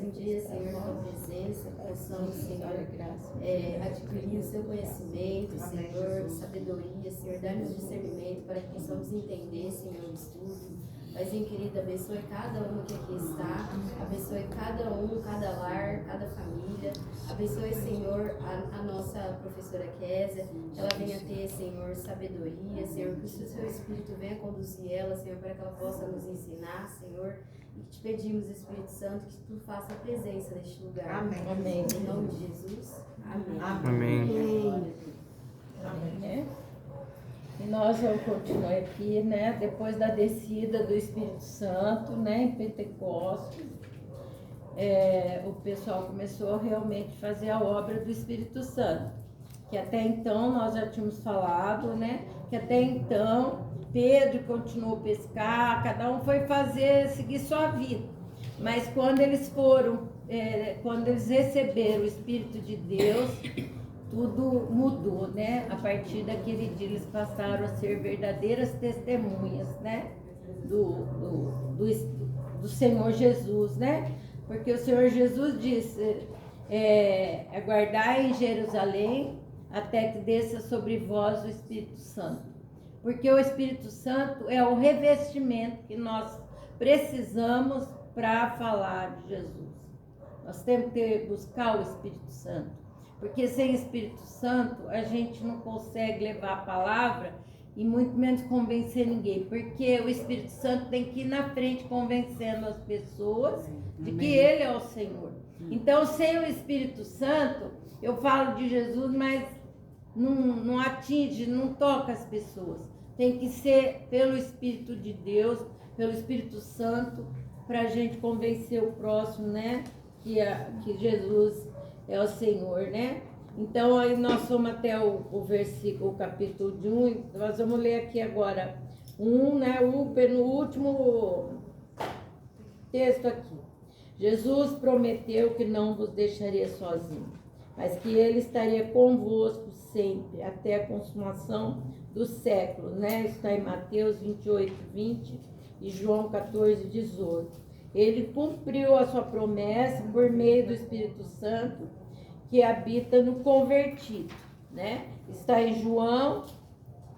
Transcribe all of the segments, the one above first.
um dia, Senhor, na tua presença, que possamos, Senhor, adquirir o seu conhecimento, Senhor, sabedoria, Senhor, dar-nos discernimento para que possamos entender, Senhor, o estudo. Paizinho querido, abençoe cada um que aqui está, abençoe cada um, cada lar, cada família, abençoe, Senhor, a nossa professora Késia, que ela venha ter, Senhor, sabedoria, Senhor, que o seu Espírito venha conduzir ela, Senhor, para que ela possa nos ensinar, Senhor, e te pedimos, Espírito Santo, que tu faça a presença neste lugar. Amém. Amém. Em nome de Jesus. Amém. Amém. Amém. E nós vamos continuar aqui, né? Depois da descida do Espírito Santo, né? Em Pentecostes, o pessoal começou realmente a fazer a obra do Espírito Santo. Que até então nós já tínhamos falado, né? Que até então Pedro continuou a pescar, cada um foi seguir sua vida. Mas quando eles quando eles receberam o Espírito de Deus, tudo mudou, né? A partir daquele dia eles passaram a ser verdadeiras testemunhas, né? Do Senhor Jesus, né? Porque o Senhor Jesus disse, aguardai em Jerusalém até que desça sobre vós o Espírito Santo. Porque o Espírito Santo é o revestimento que nós precisamos para falar de Jesus. Nós temos que buscar o Espírito Santo. Porque sem Espírito Santo a gente não consegue levar a palavra e muito menos convencer ninguém. Porque o Espírito Santo tem que ir na frente convencendo as pessoas de que Ele é o Senhor. Então, sem o Espírito Santo, eu falo de Jesus, mas não atinge, não toca as pessoas. Tem que ser pelo Espírito de Deus, pelo Espírito Santo, para a gente convencer o próximo, né? Que Jesus é o Senhor, né? Então, aí nós fomos até o versículo, o capítulo de 1, nós vamos ler aqui agora né? O penúltimo texto aqui. Jesus prometeu que não vos deixaria sozinho, mas que Ele estaria convosco sempre, até a consumação do século, né? Está em Mateus 28, 20 e João 14, 18. Ele cumpriu a sua promessa por meio do Espírito Santo que habita no convertido, né? Está em João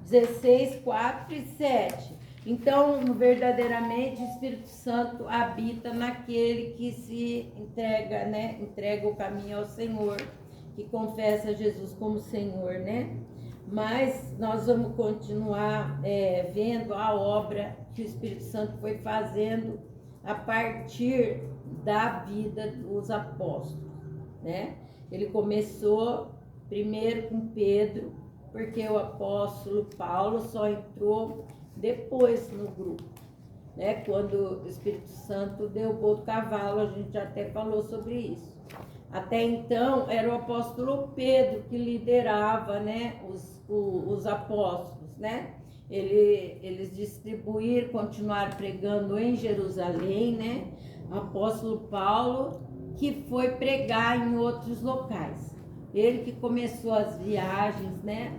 16, 4 e 7. Então, verdadeiramente, o Espírito Santo habita naquele que se entrega, né? Entrega o caminho ao Senhor, que confessa Jesus como Senhor, né? Mas nós vamos continuar vendo a obra que o Espírito Santo foi fazendo a partir da vida dos apóstolos, né? Ele começou primeiro com Pedro, porque o apóstolo Paulo só entrou depois no grupo, né? Quando o Espírito Santo derrubou do cavalo, a gente já até falou sobre isso. Até então era o apóstolo Pedro que liderava, né? Os apóstolos, né? Eles distribuíram, continuaram pregando em Jerusalém, né? O apóstolo Paulo que foi pregar em outros locais. Ele que começou as viagens, né?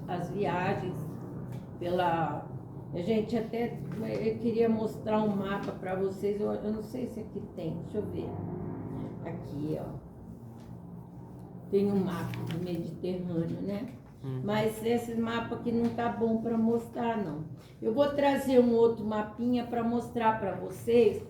As viagens pela... A gente até... Eu queria mostrar um mapa para vocês, eu não sei se aqui tem, deixa eu ver. Aqui, ó. Tem um mapa do Mediterrâneo, né? Mas esse mapa aqui não tá bom para mostrar, não. Eu vou trazer um outro mapinha para mostrar para vocês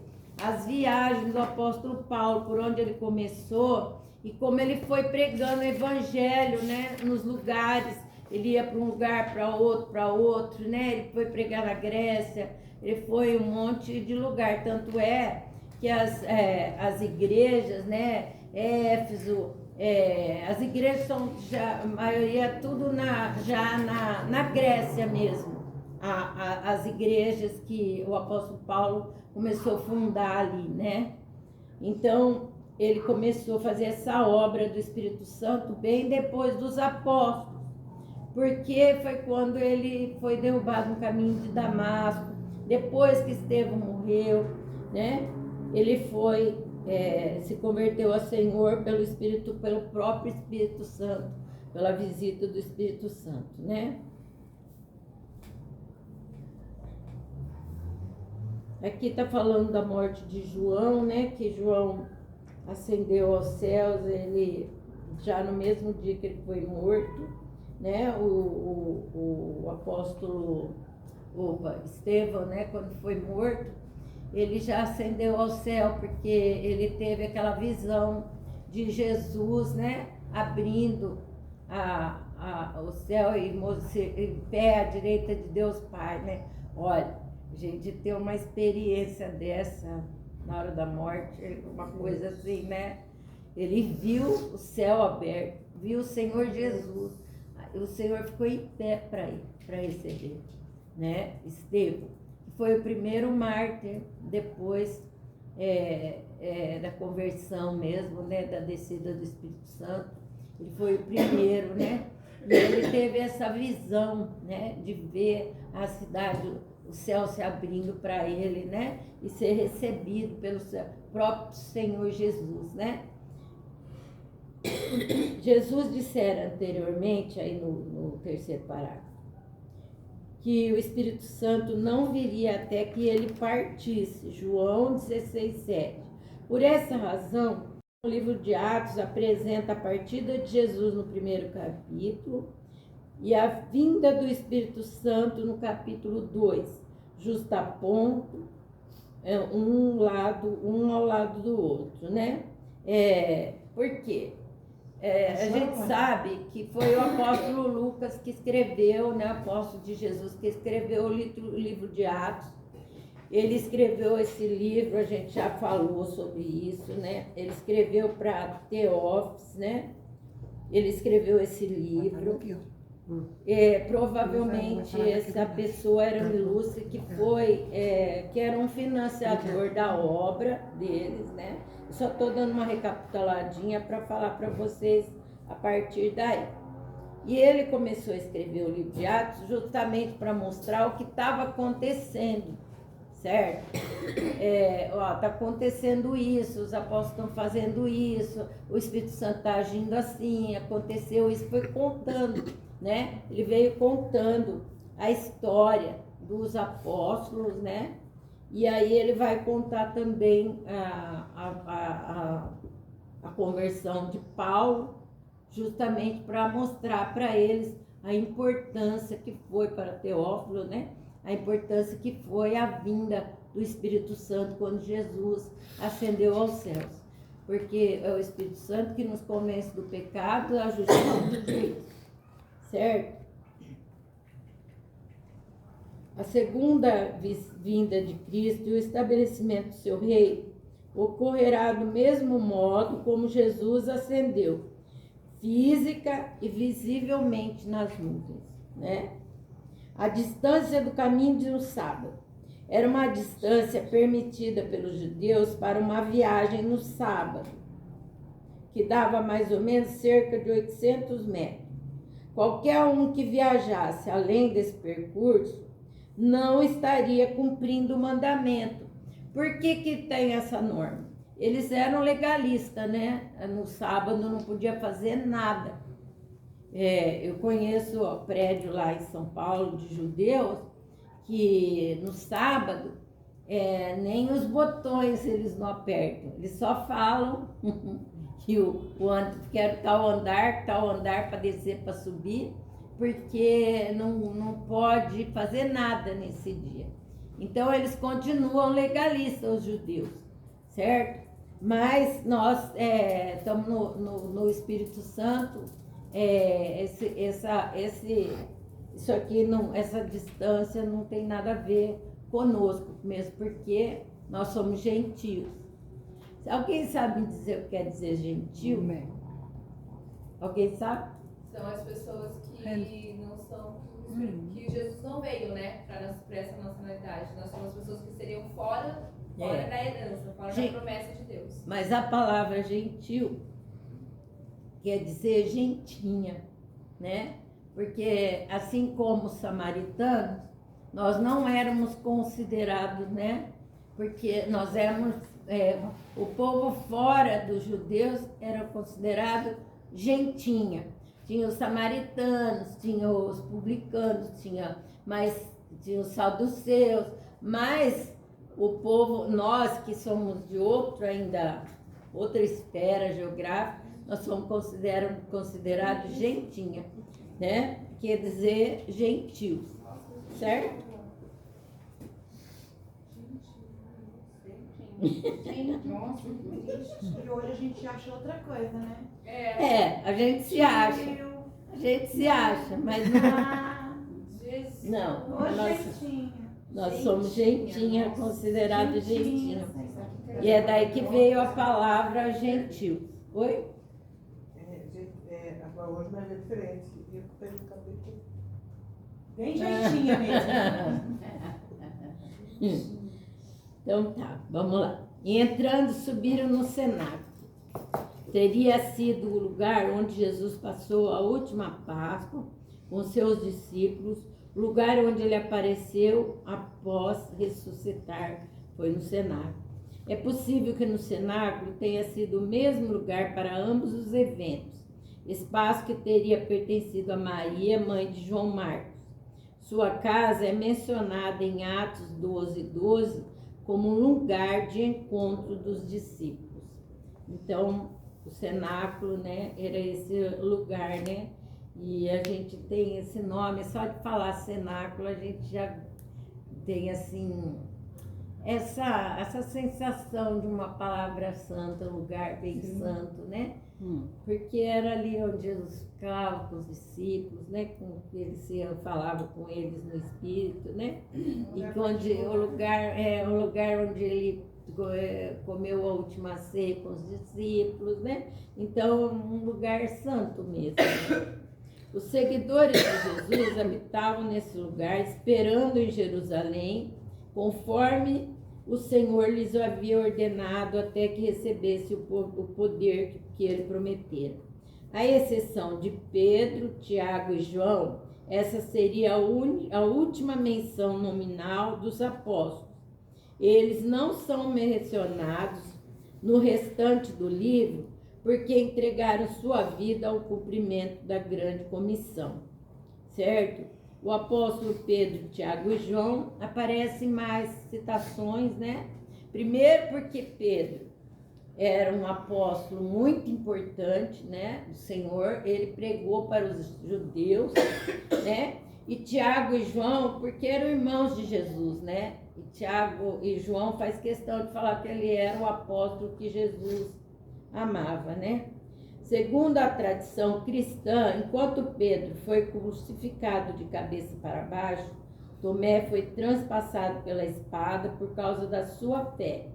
as viagens do apóstolo Paulo, por onde ele começou e como ele foi pregando o evangelho, né, nos lugares. Ele ia para um lugar, para outro, né? Ele foi pregar na Grécia, ele foi um monte de lugar. Tanto é que as igrejas, né, Éfeso, as igrejas são, já, a maioria tudo já na Grécia mesmo. As igrejas que o apóstolo Paulo começou a fundar ali, né? Então, ele começou a fazer essa obra do Espírito Santo bem depois dos apóstolos, porque foi quando ele foi derrubado no caminho de Damasco, depois que Estevão morreu, né? Ele se converteu ao Senhor pelo próprio Espírito Santo, pela visita do Espírito Santo, né? Aqui está falando da morte de João, né? Que João ascendeu aos céus, ele já no mesmo dia que ele foi morto, né? O apóstolo Estevão, né? Quando foi morto, ele já ascendeu ao céu, porque ele teve aquela visão de Jesus, né? Abrindo o céu e em pé à direita de Deus Pai, né? Olha, a gente ter uma experiência dessa na hora da morte, uma coisa assim, né? Ele viu o céu aberto, viu o Senhor Jesus, o Senhor ficou em pé para receber, né? Estevão, que foi o primeiro mártir depois da conversão mesmo, né? Da descida do Espírito Santo, ele foi o primeiro, né? E ele teve essa visão, né? De ver a cidade, o céu se abrindo para ele, né? E ser recebido pelo próprio Senhor Jesus, né? Jesus dissera anteriormente, aí no terceiro parágrafo, que o Espírito Santo não viria até que ele partisse, João 16:7. Por essa razão, o livro de Atos apresenta a partida de Jesus no primeiro capítulo e a vinda do Espírito Santo no capítulo 2, justaponto, um ao lado do outro, né? Por quê? A gente sabe que foi o apóstolo Lucas que escreveu, né, apóstolo de Jesus, que escreveu o livro de Atos. Ele escreveu esse livro, a gente já falou sobre isso, né? Ele escreveu para Teófilo, né? Ele escreveu esse livro. Provavelmente essa pessoa era um ilustre que era um financiador da obra deles, né? Só estou dando uma recapituladinha para falar para vocês a partir daí. E ele começou a escrever o livro de Atos justamente para mostrar o que estava acontecendo, certo? Tá acontecendo isso, os apóstolos estão fazendo isso, o Espírito Santo está agindo assim, aconteceu isso, foi contando, né? Ele veio contando a história dos apóstolos, né? E aí ele vai contar também a conversão de Paulo, justamente para mostrar para eles a importância que foi para Teófilo, né? A importância que foi a vinda do Espírito Santo quando Jesus ascendeu aos céus. Porque é o Espírito Santo que nos convence do pecado, da justiça e do juízo. Certo? A segunda vinda de Cristo e o estabelecimento do seu reino ocorrerá do mesmo modo como Jesus ascendeu, física e visivelmente nas nuvens, né? A distância do caminho de um sábado era uma distância permitida pelos judeus para uma viagem no sábado, que dava mais ou menos cerca de 800 metros. Qualquer um que viajasse além desse percurso não estaria cumprindo o mandamento. Por que tem essa norma? Eles eram legalistas, né? No sábado não podia fazer nada. Eu conheço o prédio lá em São Paulo de judeus que no sábado nem os botões eles não apertam, eles só falam que quero tal andar para descer, para subir, porque não pode fazer nada nesse dia. Então eles continuam legalistas, os judeus, certo? Mas nós estamos no Espírito Santo. Isso aqui, essa distância não tem nada a ver conosco, mesmo porque nós somos gentios. Alguém sabe me dizer o que quer dizer gentil? Alguém sabe? São as pessoas que não são, que Jesus não veio, né, para essa nacionalidade. Nós somos pessoas que seriam fora da herança, fora da promessa de Deus. Mas a palavra gentil quer dizer gentinha, né? Porque assim como os samaritanos, nós não éramos considerados, né? Porque nós éramos, o povo fora dos judeus era considerado gentinha. Tinha os samaritanos, tinha os publicanos, tinha os saduceus, mas o povo, nós que somos de outro ainda, outra esfera geográfica, nós somos considerados gentinha, né? Quer dizer gentios, certo? Nossa, e hoje a gente acha outra coisa, né? A gente se acha. A gente se acha, mas não. Nós somos gentinha, considerados gentinha. E é daí que veio a palavra gentil. Oi? Hoje não é diferente. Eu tenho cabelo bem gentinha mesmo. Então tá, vamos lá. E entrando, subiram no cenáculo. Teria sido o lugar onde Jesus passou a última Páscoa com seus discípulos, lugar onde ele apareceu após ressuscitar, foi no cenáculo. É possível que no cenáculo tenha sido o mesmo lugar para ambos os eventos, espaço que teria pertencido a Maria, mãe de João Marcos. Sua casa é mencionada em Atos 12:12 como um lugar de encontro dos discípulos. Então, o cenáculo, né, era esse lugar, né? E a gente tem esse nome, só de falar cenáculo, a gente já tem, assim, essa sensação de uma palavra santa, um lugar bem santo, né? Porque era ali onde Jesus ficava com os discípulos, né? Com eles falava com eles no Espírito, né? E onde o lugar onde ele comeu a última ceia com os discípulos, né? Então, um lugar santo mesmo. Né? Os seguidores de Jesus habitavam nesse lugar, esperando em Jerusalém, conforme o Senhor lhes havia ordenado, até que recebesse o poder que ele prometera. À exceção de Pedro, Tiago e João, essa seria a última menção nominal dos apóstolos. Eles não são mencionados no restante do livro, porque entregaram sua vida ao cumprimento da grande comissão, certo? O apóstolo Pedro, Tiago e João aparecem mais citações, né? Primeiro porque Pedro era um apóstolo muito importante, né, do Senhor, ele pregou para os judeus, né? E Tiago e João, porque eram irmãos de Jesus, né? E Tiago e João faz questão de falar que ele era o apóstolo que Jesus amava, né? Segundo a tradição cristã, enquanto Pedro foi crucificado de cabeça para baixo, Tomé foi transpassado pela espada por causa da sua fé.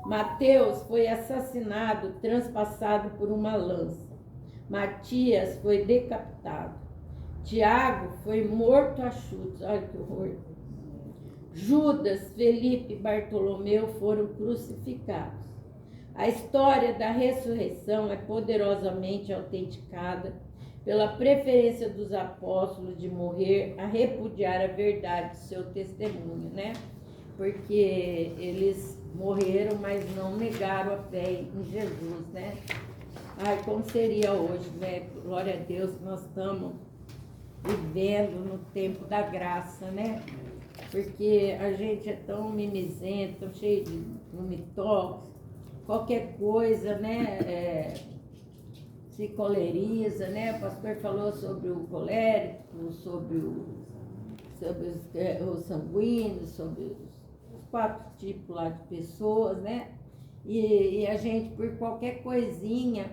Mateus foi assassinado, transpassado por uma lança. Matias foi decapitado. Tiago foi morto a chutes. Olha que horror. Judas, Felipe e Bartolomeu foram crucificados. A história da ressurreição é poderosamente autenticada pela preferência dos apóstolos de morrer a repudiar a verdade do seu testemunho, né? Porque eles morreram, mas não negaram a fé em Jesus, né? Ai, como seria hoje, né? Glória a Deus, nós estamos vivendo no tempo da graça, né? Porque a gente é tão mimizento, tão cheio de vomitóxicos, qualquer coisa, né, se coleriza, né? O pastor falou sobre o colérico, sobre os sanguíneos, sobre os 4 tipos lá de pessoas, né? E a gente, por qualquer coisinha,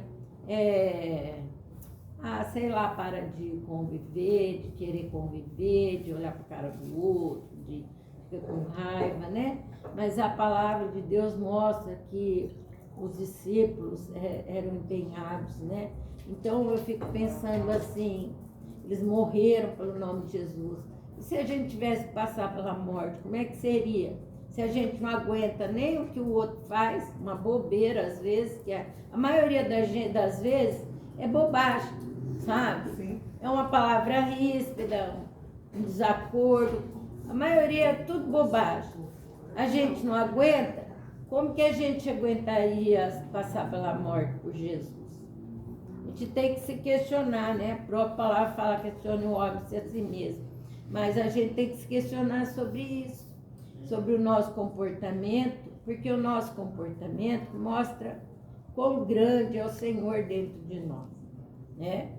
sei lá, para de conviver, de querer conviver, de olhar para a cara do outro, de ficar com raiva, né? Mas a palavra de Deus mostra que os discípulos eram empenhados, né? Então eu fico pensando assim, eles morreram pelo nome de Jesus. E se a gente tivesse que passar pela morte, como é que seria? Se a gente não aguenta nem o que o outro faz, uma bobeira às vezes, que a maioria das vezes é bobagem, sabe? Sim. É uma palavra ríspida, um desacordo, a maioria é tudo bobagem. A gente não aguenta, como que a gente aguentaria passar pela morte por Jesus? A gente tem que se questionar, né? A própria palavra fala que questione o homem-se a si mesmo. Mas a gente tem que se questionar sobre isso, sobre o nosso comportamento, porque o nosso comportamento mostra quão grande é o Senhor dentro de nós, né?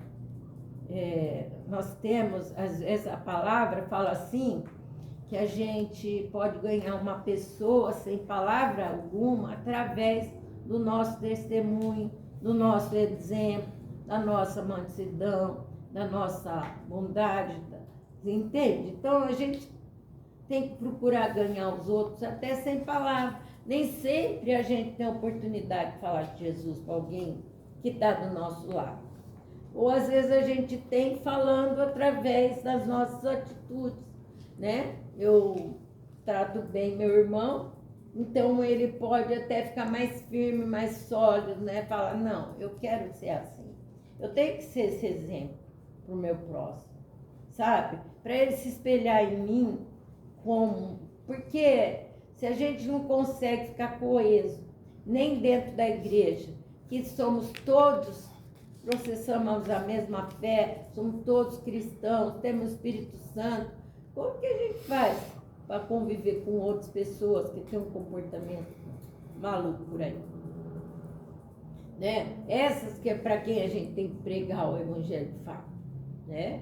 Nós temos, às vezes a palavra fala assim, que a gente pode ganhar uma pessoa sem palavra alguma através do nosso testemunho, do nosso exemplo, da nossa mansidão, da nossa bondade, entende? Então a gente tem que procurar ganhar os outros até sem palavra. Nem sempre a gente tem a oportunidade de falar de Jesus para alguém que está do nosso lado. Ou às vezes a gente tem falando através das nossas atitudes, né? Eu trato bem meu irmão, então ele pode até ficar mais firme, mais sólido, né? Falar, não, eu quero ser assim. Eu tenho que ser esse exemplo para o meu próximo, sabe? Para ele se espelhar em mim como... Porque se a gente não consegue ficar coeso, nem dentro da igreja, que somos todos, processamos a mesma fé, somos todos cristãos, temos o Espírito Santo, como que a gente faz para conviver com outras pessoas que têm um comportamento maluco por aí? Né? Essas que é para quem a gente tem que pregar o evangelho de fato, né?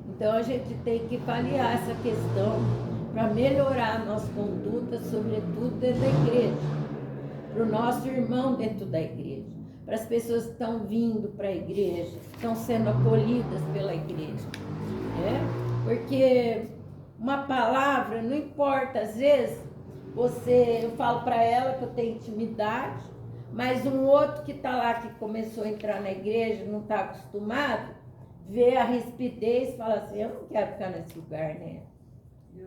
Então a gente tem que avaliar essa questão para melhorar a nossa conduta, sobretudo dentro da igreja, para o nosso irmão dentro da igreja, para as pessoas que estão vindo para a igreja, que estão sendo acolhidas pela igreja, né? Porque uma palavra, não importa, às vezes eu falo para ela que eu tenho intimidade, mas um outro que está lá, que começou a entrar na igreja, não está acostumado, vê a rispidez e fala assim, eu não quero ficar nesse lugar, né?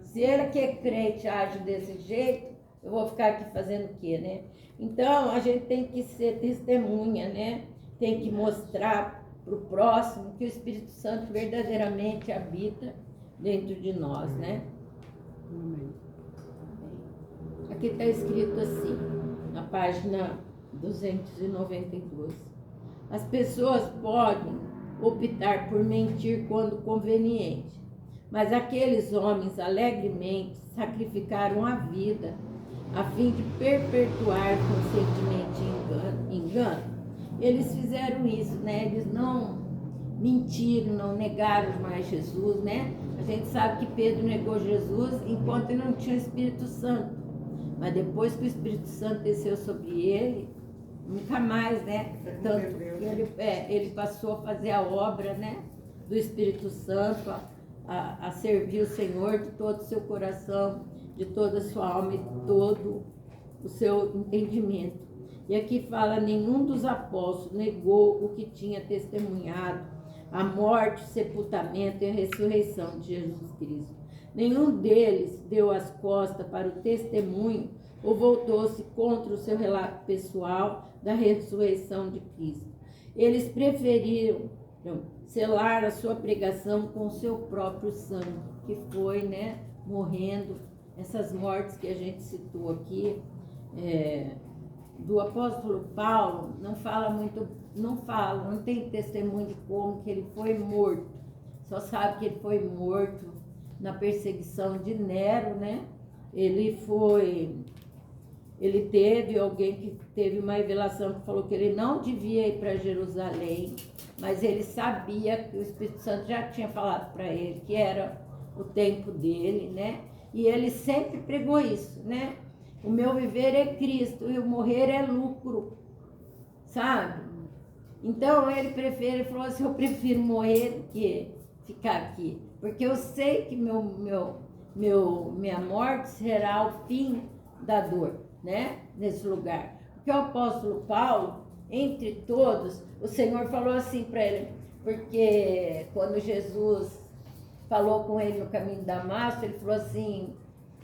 Se ele que é crente age desse jeito, eu vou ficar aqui fazendo o quê, né? Então, a gente tem que ser testemunha, né? Tem que mostrar para o próximo que o Espírito Santo verdadeiramente habita dentro de nós, né? Aqui está escrito assim, na página 292. As pessoas podem optar por mentir quando conveniente, mas aqueles homens alegremente sacrificaram a vida a fim de perpetuar consentimento engano. Eles fizeram isso, né? Eles não mentiram, não negaram mais Jesus, né? A gente sabe que Pedro negou Jesus enquanto ele não tinha o Espírito Santo. Mas depois que o Espírito Santo desceu sobre ele, nunca mais, né? Tanto que ele passou a fazer a obra, né? Do Espírito Santo, a servir o Senhor de todo o seu coração, de toda a sua alma e de todo o seu entendimento. E aqui fala, nenhum dos apóstolos negou o que tinha testemunhado, a morte, o sepultamento e a ressurreição de Jesus Cristo. Nenhum deles deu as costas para o testemunho ou voltou-se contra o seu relato pessoal da ressurreição de Cristo. Eles preferiram selar a sua pregação com o seu próprio sangue, que foi, né, morrendo. Essas mortes que a gente citou aqui, do apóstolo Paulo, não tem testemunho de como que ele foi morto. Só sabe que ele foi morto na perseguição de Nero, né? Ele teve alguém que teve uma revelação que falou que ele não devia ir para Jerusalém, mas ele sabia que o Espírito Santo já tinha falado para ele que era o tempo dele, né? E ele sempre pregou isso, né? O meu viver é Cristo e o morrer é lucro, sabe? Então ele falou assim, eu prefiro morrer do que ficar aqui, porque eu sei que minha morte será o fim da dor, né? Nesse lugar. Porque o apóstolo Paulo, entre todos, o Senhor falou assim para ele, porque quando Jesus falou com ele no caminho de Damasco, ele falou assim,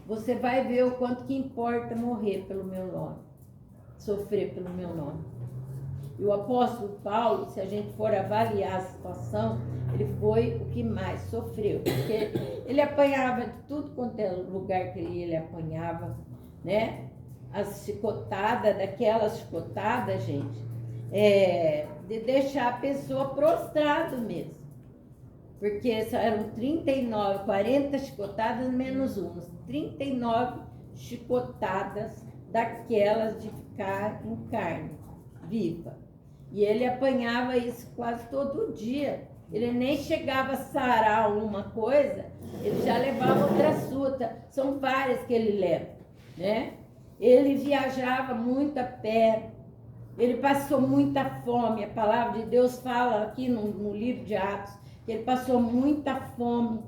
você vai ver o quanto que importa morrer pelo meu nome, sofrer pelo meu nome. E o apóstolo Paulo, se a gente for avaliar a situação, ele foi o que mais sofreu, porque ele apanhava de tudo quanto é lugar que ele apanhava, né? As chicotadas, daquelas chicotadas, gente, de deixar a pessoa prostrada mesmo. Porque eram 39, 40 chicotadas menos umas, 39 chicotadas daquelas de ficar em carne, viva. E ele apanhava isso quase todo dia. Ele nem chegava a sarar uma coisa, ele já levava outra surta. São várias que ele leva, né? Ele viajava muito a pé, ele passou muita fome. A palavra de Deus fala aqui no livro de Atos, que ele passou muita fome,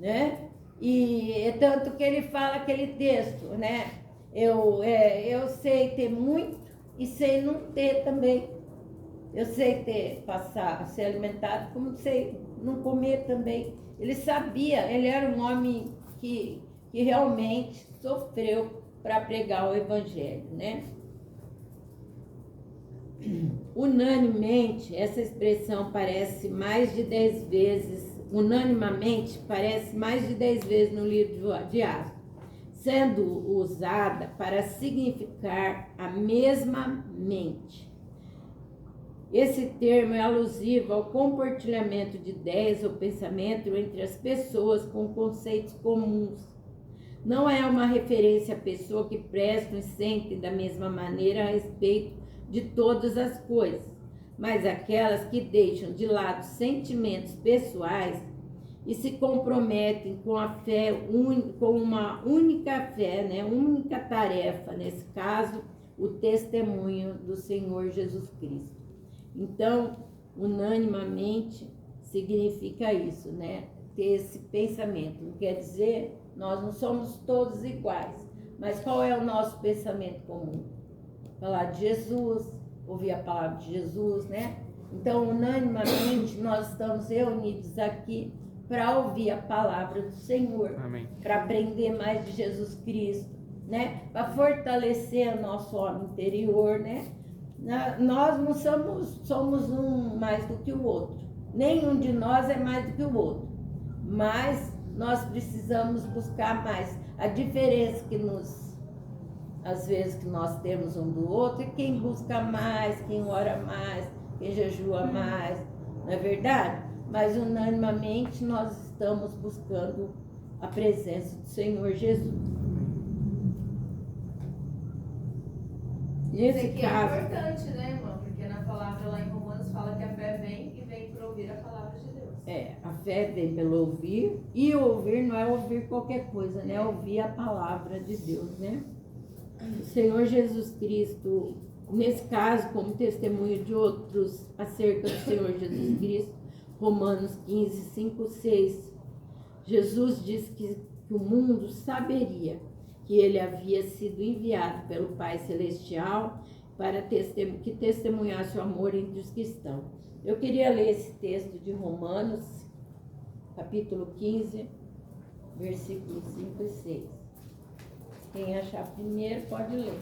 né? E é tanto que ele fala aquele texto, né? Eu sei ter muito e sei não ter também. Eu sei ser alimentado, como sei não comer também. Ele sabia, ele era um homem que realmente sofreu para pregar o evangelho, né? Unanimemente, essa expressão aparece mais de 10 vezes, unanimamente aparece mais de 10 vezes no livro de Atos, sendo usada para significar a mesma mente. Esse termo é alusivo ao compartilhamento de ideias ou pensamento entre as pessoas com conceitos comuns. Não é uma referência à pessoa que prestam e sentem da mesma maneira a respeito de todas as coisas, mas aquelas que deixam de lado sentimentos pessoais e se comprometem com a fé, com uma única fé, né? Única tarefa, nesse caso, o testemunho do Senhor Jesus Cristo. Então, unanimamente significa isso, né? Ter esse pensamento. Não quer dizer, nós não somos todos iguais, mas qual é o nosso pensamento comum? Falar de Jesus, ouvir a palavra de Jesus, né? Então, unanimamente, nós estamos reunidos aqui para ouvir a palavra do Senhor, para aprender mais de Jesus Cristo, né? Para fortalecer o nosso homem interior, né? Nós não somos um mais do que o outro. Nenhum de nós é mais do que o outro. Mas nós precisamos buscar mais. A diferença às vezes, que nós temos um do outro é quem busca mais, quem ora mais, quem jejua mais. Não é verdade? Mas unanimamente nós estamos buscando a presença do Senhor Jesus. Isso aqui é importante, né, irmão? Porque na palavra lá em Romanos fala que a fé vem e vem por ouvir a palavra de Deus. A fé vem pelo ouvir, e ouvir não é ouvir qualquer coisa, né? É ouvir a palavra de Deus, né? O Senhor Jesus Cristo, nesse caso, como testemunho de outros acerca do Senhor Jesus Cristo, Romanos 15, 5, 6, Jesus disse que o mundo saberia que ele havia sido enviado pelo Pai Celestial para que testemunhasse o amor entre os cristãos. Eu queria ler esse texto de Romanos, capítulo 15, versículos 5 e 6. Quem achar primeiro pode ler.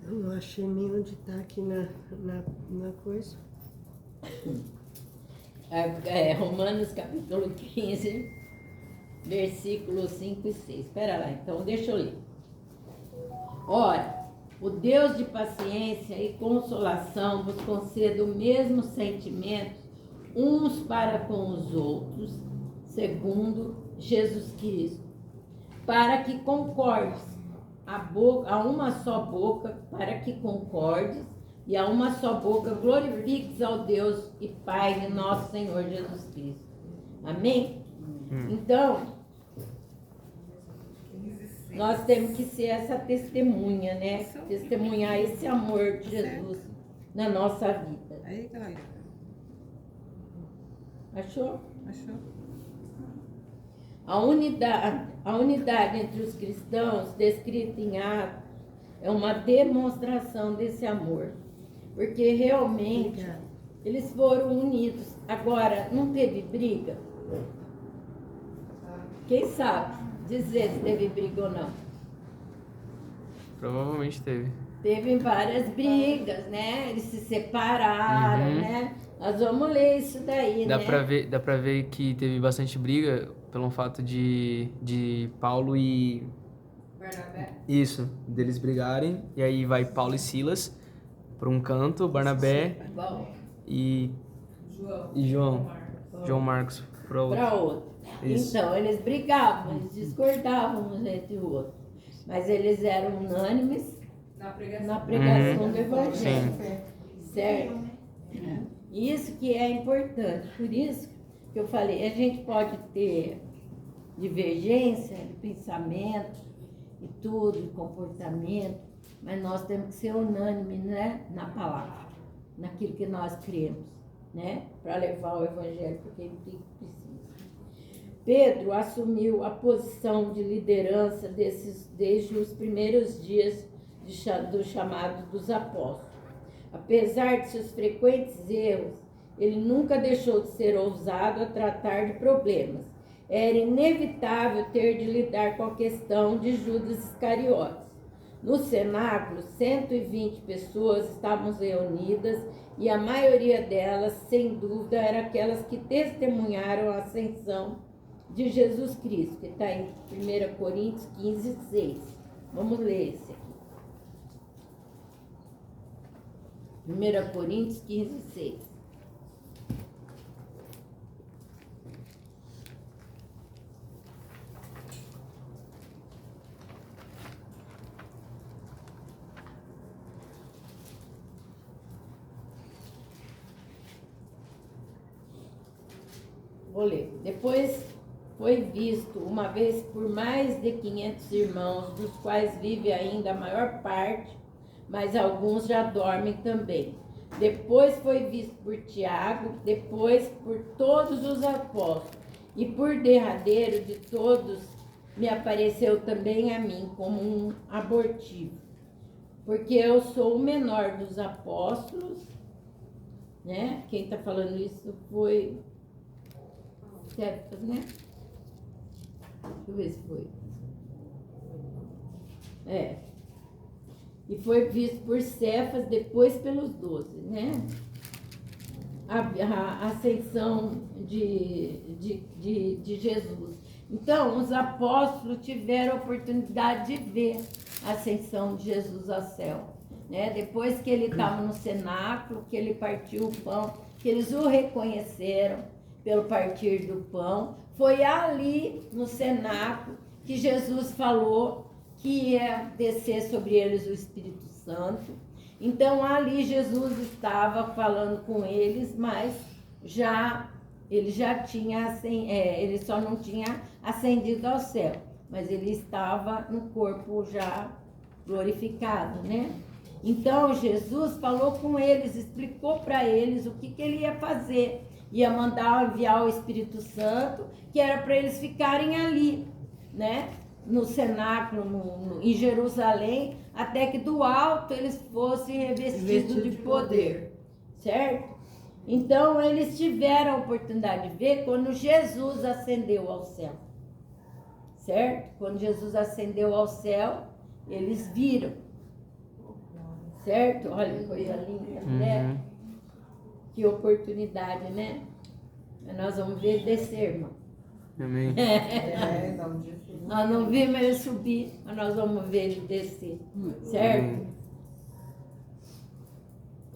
Eu não achei nem onde está aqui na coisa. Romanos, capítulo 15, versículos 5 e 6. Espera lá, então deixa eu ler. Ora, o Deus de paciência e consolação vos conceda o mesmo sentimento uns para com os outros, segundo Jesus Cristo, para que concordes a uma só boca, para que concordes e a uma só boca glorifiques ao Deus e Pai de nosso Senhor Jesus Cristo. Amém? Então, nós temos que ser essa testemunha, né? Testemunhar esse amor de Jesus na nossa vida. Aí, galera. Achou? Achou? A unidade entre os cristãos, descrita em Atos, é uma demonstração desse amor. Porque realmente eles foram unidos. Agora, não teve briga? Quem sabe dizer se teve briga ou não? Provavelmente teve. Teve várias brigas, né? Eles se separaram, né? Nós vamos ler isso daí, Dá né? Dá pra ver que teve bastante briga pelo fato de Paulo e... Barnabé? Isso, deles brigarem. E aí vai Paulo e Silas para um canto, Barnabé Bom, e João Marcos para outro. para outro. Isso. Então, eles brigavam, eles discordavam uns entre o outro. mas eles eram unânimes Na pregação. na pregação Uhum. do Evangelho. Sim. Certo? Isso que é importante. Por isso que eu falei, a gente pode ter divergência de pensamento e tudo, de comportamento, mas nós temos que ser unânimes, né, na palavra, naquilo que nós cremos, né, para levar o Evangelho para quem precisa. Pedro assumiu a posição de liderança desde os primeiros dias do chamado dos apóstolos. Apesar de seus frequentes erros, ele nunca deixou de ser ousado a tratar de problemas. Era inevitável ter de lidar com a questão de Judas Iscariotes. No cenáculo, 120 pessoas estavam reunidas e a maioria delas, sem dúvida, eram aquelas que testemunharam a ascensão de Jesus Cristo, que está em 1 Coríntios 15, 6. Vamos ler esse aqui. 1 Coríntios 15, 6. Vou ler. Depois foi visto uma vez por mais de 500 irmãos, dos quais vive ainda a maior parte, mas alguns já dormem também. Depois foi visto por Tiago, depois por todos os apóstolos, e por derradeiro de todos me apareceu também a mim como um abortivo, porque eu sou o menor dos apóstolos, né? Quem está falando isso foi Cefas, né? Deixa eu ver se foi. E foi visto por Cefas, depois pelos 12, né? A ascensão de Jesus. Então, os apóstolos tiveram a oportunidade de ver a ascensão de Jesus ao céu, né? Depois que ele estava no cenáculo, que ele partiu o pão, que eles o reconheceram pelo partir do pão, foi ali no cenáculo que Jesus falou que ia descer sobre eles o Espírito Santo. Então ali Jesus estava falando com eles, mas ele já tinha, ele só não tinha ascendido ao céu, mas ele estava no corpo já glorificado, né? Então Jesus falou com eles, explicou para eles o que ele ia fazer. Ia mandar enviar o Espírito Santo, que era para eles ficarem ali, né? No cenáculo, em Jerusalém, até que do alto eles fossem revestidos de poder, certo? Então, eles tiveram a oportunidade de ver quando Jesus ascendeu ao céu, certo? Quando Jesus ascendeu ao céu, eles viram, certo? Olha que coisa linda, né? Que oportunidade, né? Nós vamos ver ele descer, irmão. Amém. Nós não vimos ele subir, mas nós vamos ver ele descer, certo?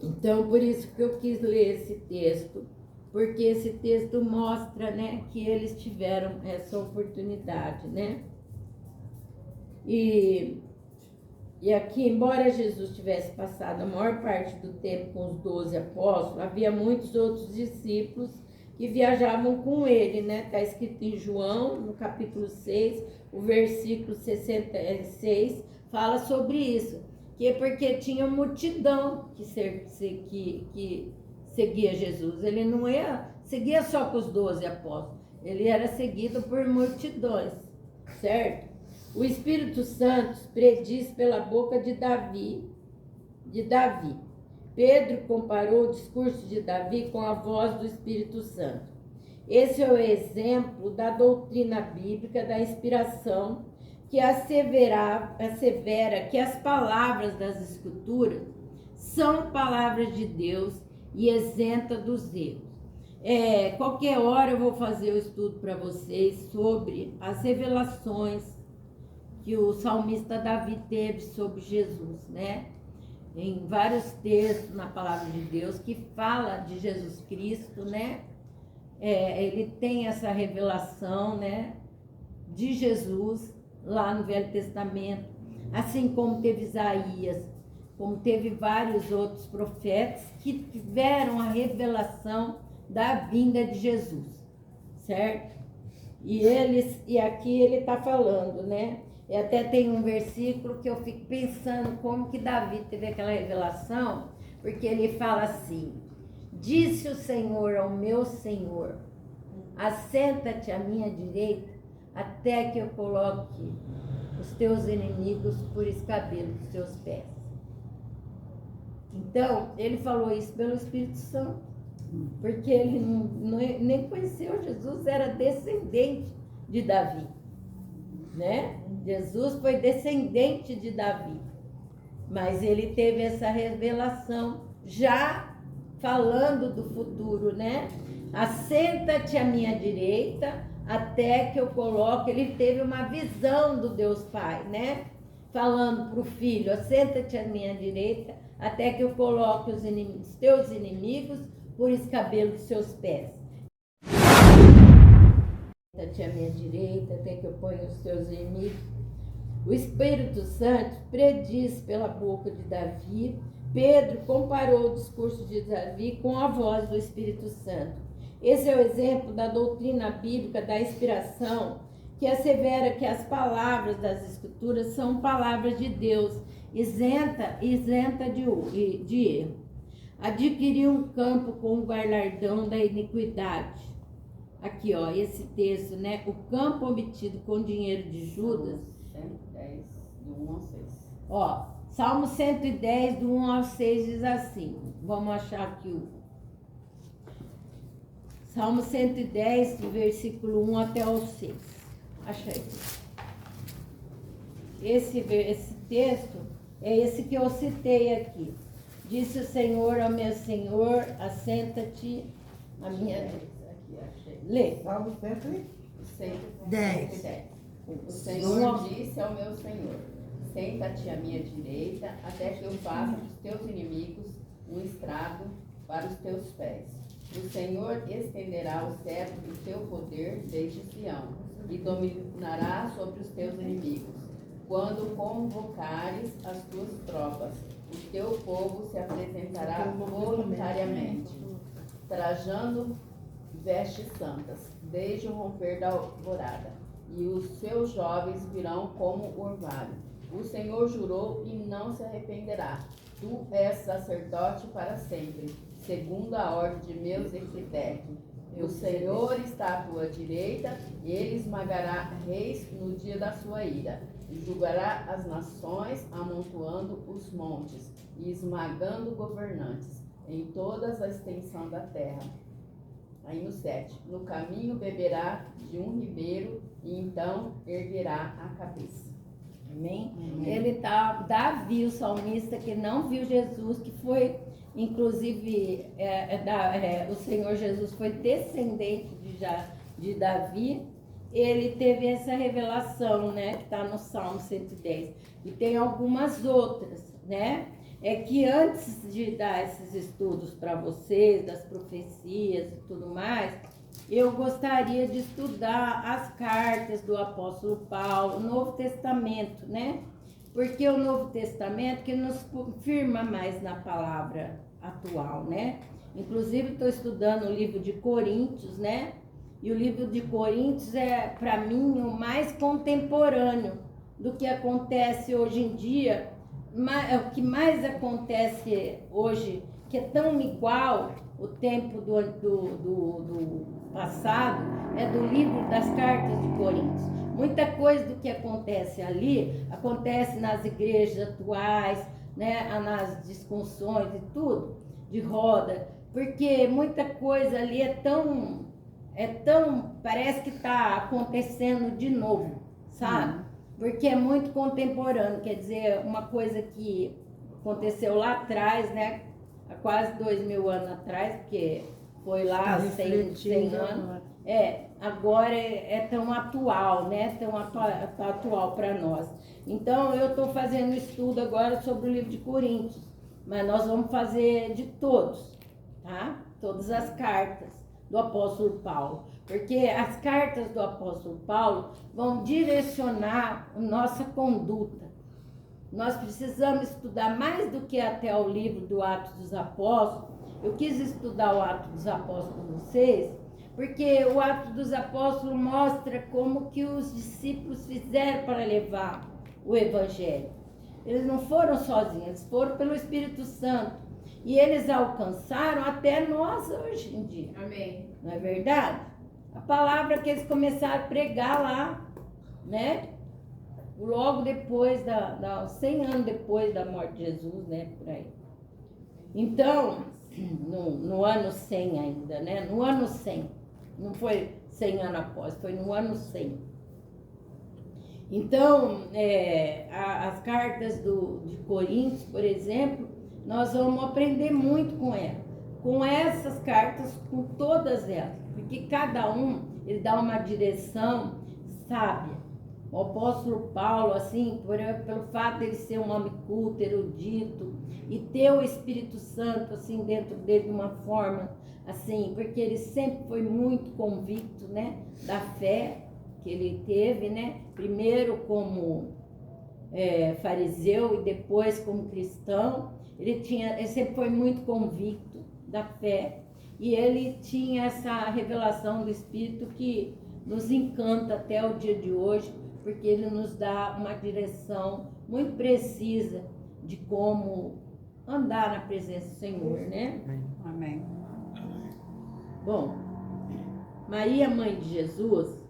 Então, por isso que eu quis ler esse texto, porque esse texto mostra, né, que eles tiveram essa oportunidade, né? E aqui, embora Jesus tivesse passado a maior parte do tempo com os 12 apóstolos, havia muitos outros discípulos que viajavam com ele, né? Está escrito em João, no capítulo 6, o versículo 66, fala sobre isso. Que é porque tinha multidão que seguia Jesus. Ele não seguia só com os 12 apóstolos, ele era seguido por multidões, certo? O Espírito Santo prediz pela boca de Davi. Pedro comparou o discurso de Davi com a voz do Espírito Santo. Esse é o exemplo da doutrina bíblica da inspiração, que assevera que as palavras das Escrituras são palavras de Deus e isenta dos erros. Qualquer hora eu vou fazer o estudo para vocês sobre as revelações que o salmista Davi teve sobre Jesus, né? Em vários textos na palavra de Deus que fala de Jesus Cristo, né? Ele tem essa revelação, né, de Jesus lá no Velho Testamento. assim como teve Isaías, como teve vários outros profetas que tiveram a revelação da vinda de Jesus, certo? E aqui ele está falando, né? E até tem um versículo que eu fico pensando como que Davi teve aquela revelação, porque ele fala assim: disse o Senhor ao meu Senhor, assenta-te à minha direita, até que eu coloque os teus inimigos por escabelo dos teus pés. Então, ele falou isso pelo Espírito Santo, porque ele nem conheceu Jesus, era descendente de Davi, né? Jesus foi descendente de Davi, mas ele teve essa revelação já falando do futuro, né? Assenta-te à minha direita, até que eu coloque. Ele teve uma visão do Deus Pai, né? Falando para o filho: assenta-te à minha direita, até que eu coloque os teus inimigos por escabelo dos seus pés. Assenta-te à minha direita, até que eu ponha os teus inimigos. O Espírito Santo prediz pela boca de Davi. Pedro comparou o discurso de Davi com a voz do Espírito Santo. Esse é o exemplo da doutrina bíblica da inspiração, que assevera que as palavras das Escrituras são palavras de Deus, isenta de erro. Adquiriu um campo com o galardão da iniquidade. Aqui, ó, esse texto, né? O campo obtido com dinheiro de Judas. 110, do 1 ao 6. Ó, Salmo 110, do 1 ao 6 diz assim. Vamos achar aqui o Salmo 110, do versículo 1 até o 6. Achei. Esse texto é esse que eu citei aqui. Disse o Senhor ao meu Senhor, assenta-te à minha... Aqui, achei. Lê. Salmo 110. 110. O Senhor disse ao meu Senhor: senta-te à minha direita, até que eu faça dos teus inimigos um estrado para os teus pés. O Senhor estenderá o cetro do teu poder desde Sião, e dominará sobre os teus inimigos. Quando convocares as tuas tropas, o teu povo se apresentará voluntariamente, trajando vestes santas, desde o romper da alvorada, e os seus jovens virão como orvalho. O Senhor jurou e não se arrependerá. Tu és sacerdote para sempre, segundo a ordem de Melquisedeque. O Senhor está à tua direita, ele esmagará reis no dia da sua ira, e julgará as nações, amontoando os montes e esmagando governantes em toda a extensão da terra. Aí no 7, no caminho beberá de um ribeiro e então erguerá a cabeça. Amém? Ele tá, Davi, o salmista, que não viu Jesus, que foi, inclusive, o Senhor Jesus foi descendente de Davi. Ele teve essa revelação, né, que está no Salmo 110. E tem algumas outras, né? É que antes de dar esses estudos para vocês, das profecias e tudo mais, eu gostaria de estudar as cartas do apóstolo Paulo, o Novo Testamento, né? Porque o Novo Testamento que nos firma mais na palavra atual, né? Inclusive, estou estudando o livro de Coríntios, né? E o livro de Coríntios é, para mim, o mais contemporâneo do que acontece hoje em dia. O que mais acontece hoje, que é tão igual o tempo do passado, é do livro das cartas de Coríntios. Muita coisa do que acontece ali, acontece nas igrejas atuais, né, nas discussões e tudo, de roda, porque muita coisa ali é tão, parece que está acontecendo de novo, sabe? Porque é muito contemporâneo, quer dizer, uma coisa que aconteceu lá atrás, né, há quase 2000 anos atrás, porque foi lá 100 anos, agora é tão atual, né, tão atual para nós. Então, eu estou fazendo estudo agora sobre o livro de Coríntios, mas nós vamos fazer de todos, tá? Todas as cartas do apóstolo Paulo, porque as cartas do apóstolo Paulo vão direcionar a nossa conduta, nós precisamos estudar mais do que até o livro do Atos dos Apóstolos. Eu quis estudar o Atos dos Apóstolos com vocês, porque o Atos dos Apóstolos mostra como que os discípulos fizeram para levar o Evangelho. Eles não foram sozinhos, eles foram pelo Espírito Santo. E eles alcançaram até nós hoje em dia. Amém. Não é verdade? A palavra que eles começaram a pregar lá, né? Logo depois 100 anos depois da morte de Jesus, né? Por aí. Então, no ano 100 ainda, né? No ano 100. Não foi 100 anos após, foi no ano 100. Então, as cartas de Coríntios, por exemplo, nós vamos aprender muito com ela. Com essas cartas, com todas elas. Porque cada um, ele dá uma direção sábia. O apóstolo Paulo, assim, pelo fato de ele ser um homem culto, erudito, e ter o Espírito Santo, assim, dentro dele de uma forma, assim, porque ele sempre foi muito convicto, né, da fé que ele teve, né, primeiro como fariseu e depois como cristão. Ele sempre foi muito convicto da fé, e ele tinha essa revelação do Espírito que nos encanta até o dia de hoje, porque ele nos dá uma direção muito precisa de como andar na presença do Senhor, né? Amém. Bom, Maria, mãe de Jesus,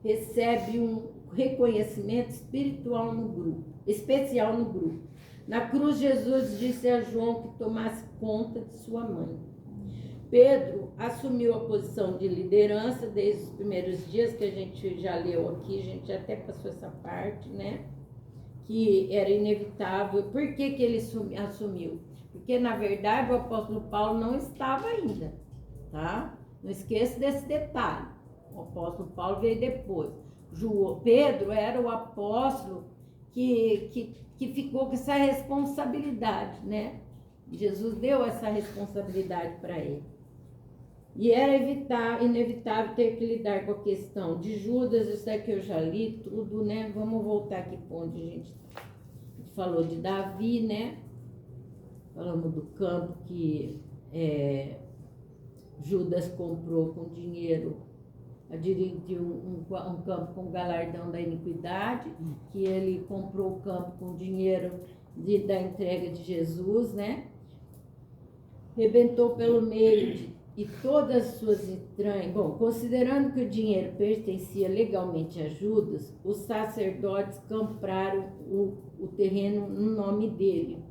recebe um reconhecimento espiritual no grupo, especial no grupo. Na cruz, Jesus disse a João que tomasse conta de sua mãe. Pedro assumiu a posição de liderança desde os primeiros dias, que a gente já leu aqui, a gente já até passou essa parte, né? Que era inevitável. Por que ele assumiu? Porque, na verdade, o apóstolo Paulo não estava ainda, tá? Não esqueça desse detalhe. O apóstolo Paulo veio depois. Pedro era o apóstolo que ficou com essa responsabilidade, né? Jesus deu essa responsabilidade para ele. E era inevitável ter que lidar com a questão de Judas. Isso é que eu já li tudo, né? Vamos voltar aqui para onde a gente falou de Davi, né? Falamos do campo que Judas comprou com dinheiro, adquiriu um campo com galardão da iniquidade, que ele comprou o campo com dinheiro da entrega de Jesus, né? Rebentou pelo meio e todas as suas entranhas. Bom, considerando que o dinheiro pertencia legalmente a Judas, os sacerdotes compraram o terreno no nome dele.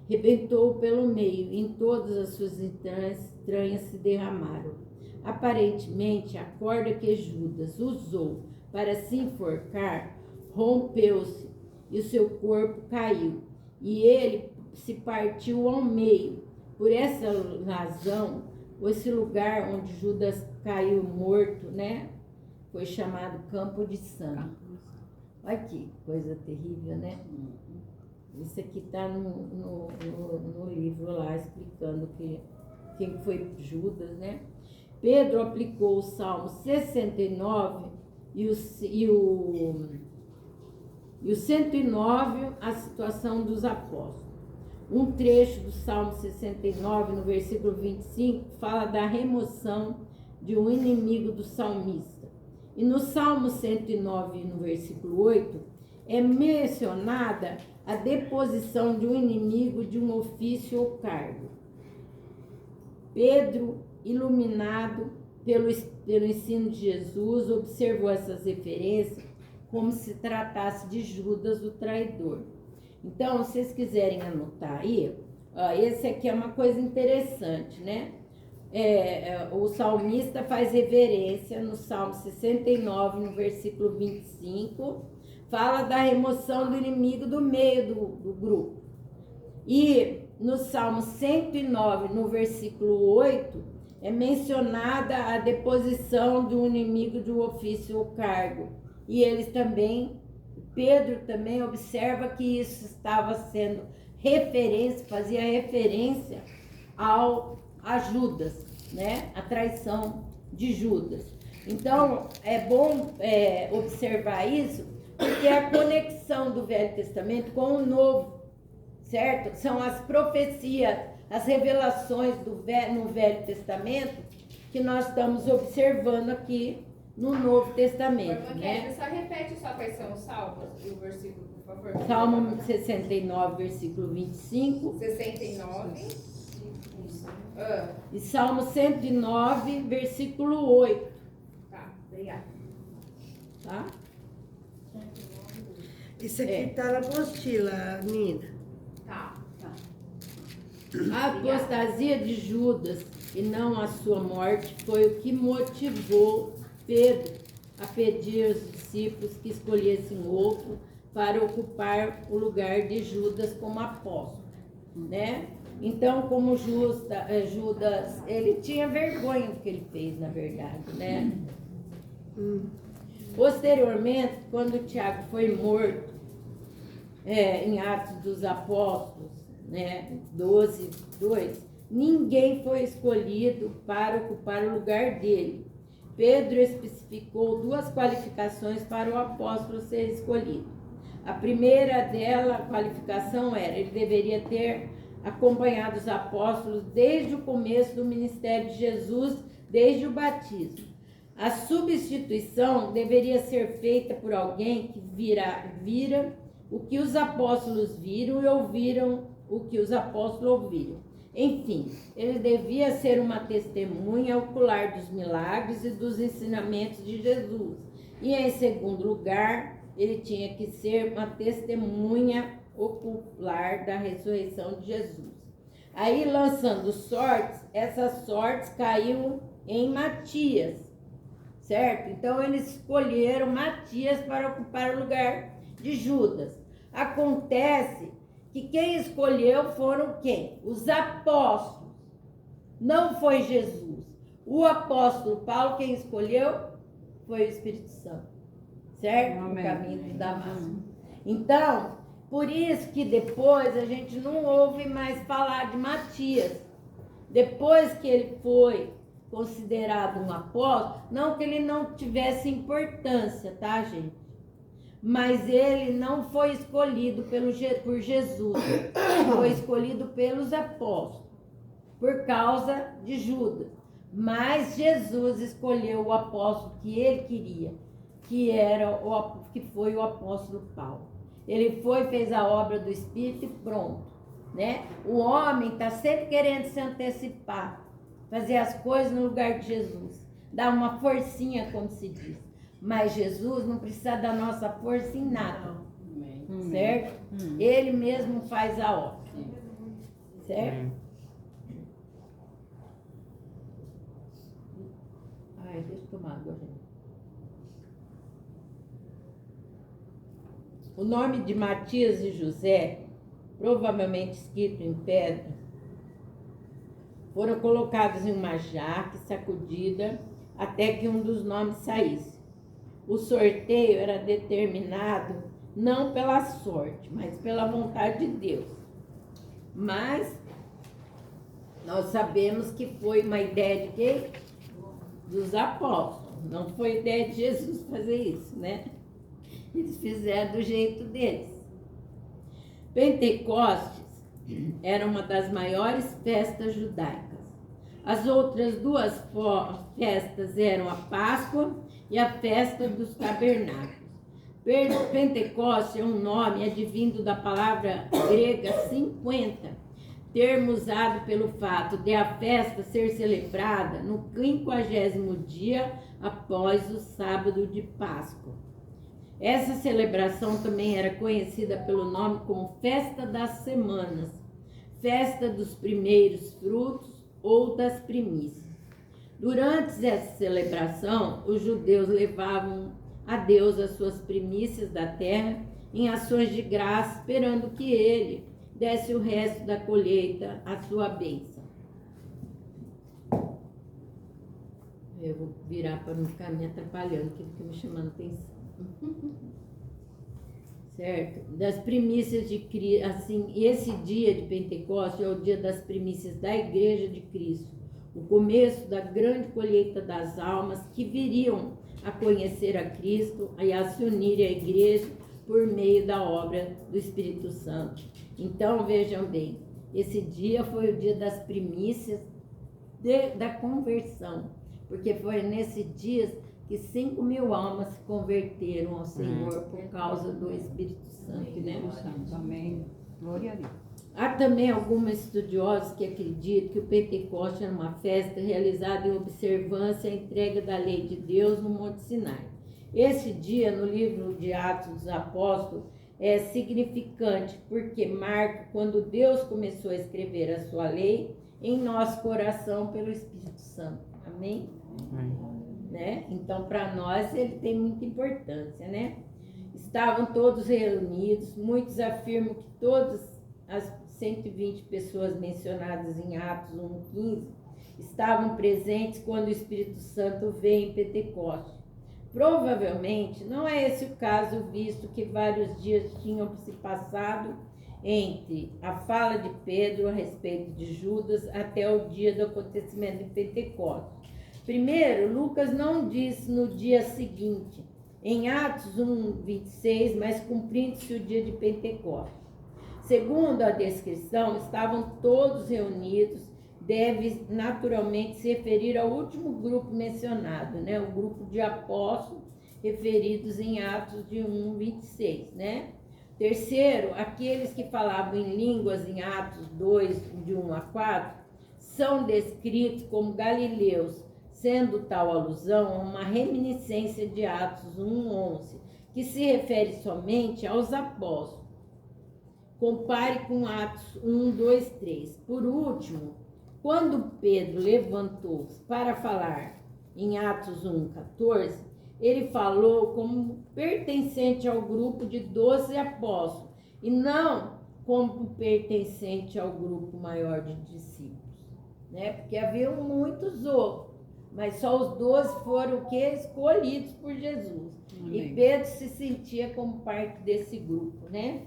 Rebentou pelo meio, em todas as suas entranhas se derramaram. Aparentemente, a corda que Judas usou para se enforcar rompeu-se e o seu corpo caiu, e ele se partiu ao meio. Por essa razão, esse lugar onde Judas caiu morto, né, foi chamado Campo de Sangue. Olha que coisa terrível, né? Isso aqui está no livro lá, explicando quem foi Judas, né? Pedro aplicou o Salmo 69 e o 109 à situação dos apóstolos. Um trecho do Salmo 69, no versículo 25, fala da remoção de um inimigo do salmista. E no Salmo 109, no versículo 8, é mencionada a deposição de um inimigo de um ofício ou cargo. Pedro, iluminado pelo ensino de Jesus, observou essas referências como se tratasse de Judas, o traidor. Então, se vocês quiserem anotar aí, esse aqui é uma coisa interessante, né? O salmista faz reverência no Salmo 69, no versículo 25, fala da remoção do inimigo do meio do grupo. E no Salmo 109, no versículo 8, é mencionada a deposição de um inimigo de um ofício ou cargo. E eles também, Pedro também observa que isso estava sendo fazia referência a Judas, né? A traição de Judas. Então, é bom observar isso, que é a conexão do Velho Testamento com o Novo, certo? São as profecias, as revelações no Velho Testamento que nós estamos observando aqui no Novo Testamento, né? Só repete só quais são os salmos e o versículo, por favor. Salmo 69, versículo 25. 69. E Salmo 109, versículo 8. Tá, obrigada. Tá? Isso aqui está na apostila, Nina. Tá. A apostasia de Judas e não a sua morte foi o que motivou Pedro a pedir aos discípulos que escolhessem outro para ocupar o lugar de Judas como apóstolo, né? Então, como Judas, ele tinha vergonha do que ele fez, na verdade, né? Posteriormente, quando Tiago foi morto, em Atos dos Apóstolos, né, 12, 2, ninguém foi escolhido para ocupar o lugar dele. Pedro especificou 2 qualificações para o apóstolo ser escolhido. A primeira dela, a qualificação era, ele deveria ter acompanhado os apóstolos desde o começo do ministério de Jesus, desde o batismo. A substituição deveria ser feita por alguém que vira o que os apóstolos viram e ouviram o que os apóstolos ouviram. Enfim, ele devia ser uma testemunha ocular dos milagres e dos ensinamentos de Jesus. E em segundo lugar, ele tinha que ser uma testemunha ocular da ressurreição de Jesus. Aí, lançando sortes, essas sortes caíram em Matias, certo? Então, eles escolheram Matias para ocupar o lugar de Judas. Acontece que quem escolheu foram quem? Os apóstolos. Não foi Jesus. O apóstolo Paulo, quem escolheu foi o Espírito Santo, certo? Amém. No caminho de Damasco. Então, por isso que depois a gente não ouve mais falar de Matias. Depois que ele foi considerado um apóstolo, não que ele não tivesse importância, tá, gente? Mas ele não foi escolhido por Jesus, foi escolhido pelos apóstolos, por causa de Judas. Mas Jesus escolheu o apóstolo que ele queria, que foi o apóstolo Paulo. Ele fez a obra do Espírito e pronto, né? O homem está sempre querendo se antecipar, fazer as coisas no lugar de Jesus, dar uma forcinha, como se diz. Mas Jesus não precisa da nossa força em nada, certo? Ele mesmo faz a obra, certo? Ai, deixa eu tomar água, gente. O nome de Matias e José, provavelmente escrito em pedra, foram colocados em uma jarra sacudida até que um dos nomes saísse. O sorteio era determinado não pela sorte, mas pela vontade de Deus. Mas nós sabemos que foi uma ideia de quem? Dos apóstolos. Não foi ideia de Jesus fazer isso, né? Eles fizeram do jeito deles. Pentecostes era uma das maiores festas judaicas. As outras 2 festas eram a Páscoa e a festa dos tabernáculos. Pentecostes é um nome advindo da palavra grega 50, termo usado pelo fato de a festa ser celebrada no 50º dia após o sábado de Páscoa. Essa celebração também era conhecida pelo nome como Festa das Semanas, Festa dos Primeiros Frutos ou das Primícias. Durante essa celebração, os judeus levavam a Deus as suas primícias da terra em ações de graça, esperando que Ele desse o resto da colheita à sua bênção. Eu vou virar para não ficar me atrapalhando, que fica me chamando atenção. Certo? Das primícias de Cristo, assim, esse dia de Pentecostes é o dia das primícias da Igreja de Cristo, o começo da grande colheita das almas que viriam a conhecer a Cristo e a se unir à igreja por meio da obra do Espírito Santo. Então, vejam bem, esse dia foi o dia das primícias da conversão, porque foi nesse dia que 5.000 almas se converteram ao Senhor por causa do Espírito Santo, né? Amém. Glória a Deus. Há também alguns estudiosos que acreditam que o Pentecoste era uma festa realizada em observância à entrega da lei de Deus no Monte Sinai. Esse dia, no livro de Atos dos Apóstolos, é significante porque marca quando Deus começou a escrever a sua lei em nosso coração pelo Espírito Santo. Amém? Né? Então, para nós, ele tem muita importância, né? Estavam todos reunidos, muitos afirmam que todas as 120 pessoas mencionadas em Atos 1:15 estavam presentes quando o Espírito Santo veio em Pentecostes. Provavelmente não é esse o caso, visto que vários dias tinham se passado entre a fala de Pedro a respeito de Judas até o dia do acontecimento de Pentecostes. Primeiro, Lucas não diz no dia seguinte, em Atos 1:26, mas cumprindo-se o dia de Pentecostes. Segundo a descrição, estavam todos reunidos, deve naturalmente se referir ao último grupo mencionado, né? O grupo de apóstolos referidos em Atos de 1:26, né? Terceiro, aqueles que falavam em línguas em Atos 2, de 1-4, são descritos como galileus, sendo tal alusão a uma reminiscência de Atos 1:11, que se refere somente aos apóstolos. Compare com Atos 1, 2, 3. Por último, quando Pedro levantou-se para falar em Atos 1:14, ele falou como pertencente ao grupo de 12 apóstolos e não como pertencente ao grupo maior de discípulos, né? Porque havia muitos outros, mas só os 12 foram o que? Escolhidos por Jesus. Amém. E Pedro se sentia como parte desse grupo, né?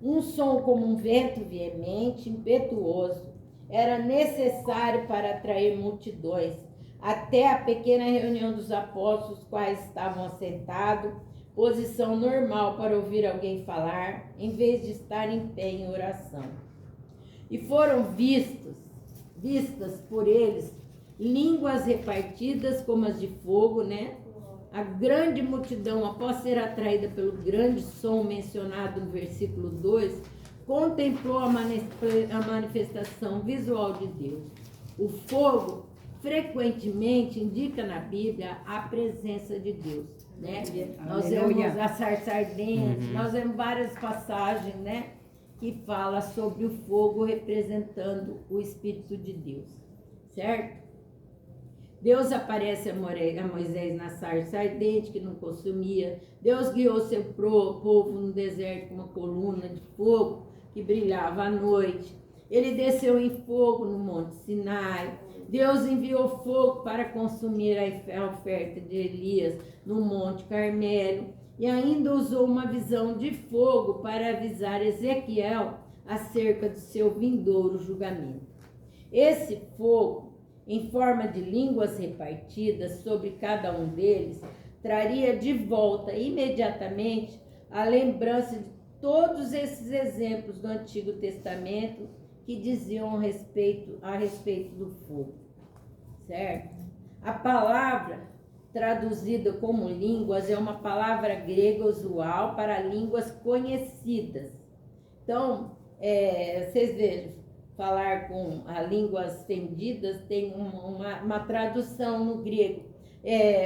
Um som como um vento veemente, impetuoso, era necessário para atrair multidões, até a pequena reunião dos apóstolos, os quais estavam assentados, posição normal para ouvir alguém falar, em vez de estar em pé em oração. E foram vistas por eles, línguas repartidas como as de fogo, né? A grande multidão, após ser atraída pelo grande som mencionado no versículo 2, contemplou a manifestação visual de Deus. O fogo frequentemente indica na Bíblia a presença de Deus, né? Nós vemos a sarça ardente, nós vemos várias passagens, né, que fala sobre o fogo representando o Espírito de Deus, certo? Deus aparece a Moisés na sarça ardente que não consumia. Deus guiou seu povo no deserto com uma coluna de fogo que brilhava à noite. Ele desceu em fogo no Monte Sinai. Deus enviou fogo para consumir a oferta de Elias no Monte Carmelo. E ainda usou uma visão de fogo para avisar Ezequiel acerca do seu vindouro julgamento. Esse fogo, em forma de línguas repartidas sobre cada um deles, traria de volta imediatamente a lembrança de todos esses exemplos do Antigo Testamento que diziam a respeito do fogo, certo? A palavra traduzida como línguas é uma palavra grega usual para línguas conhecidas. Então, vocês vejam, falar com línguas estendidas tem uma tradução no grego.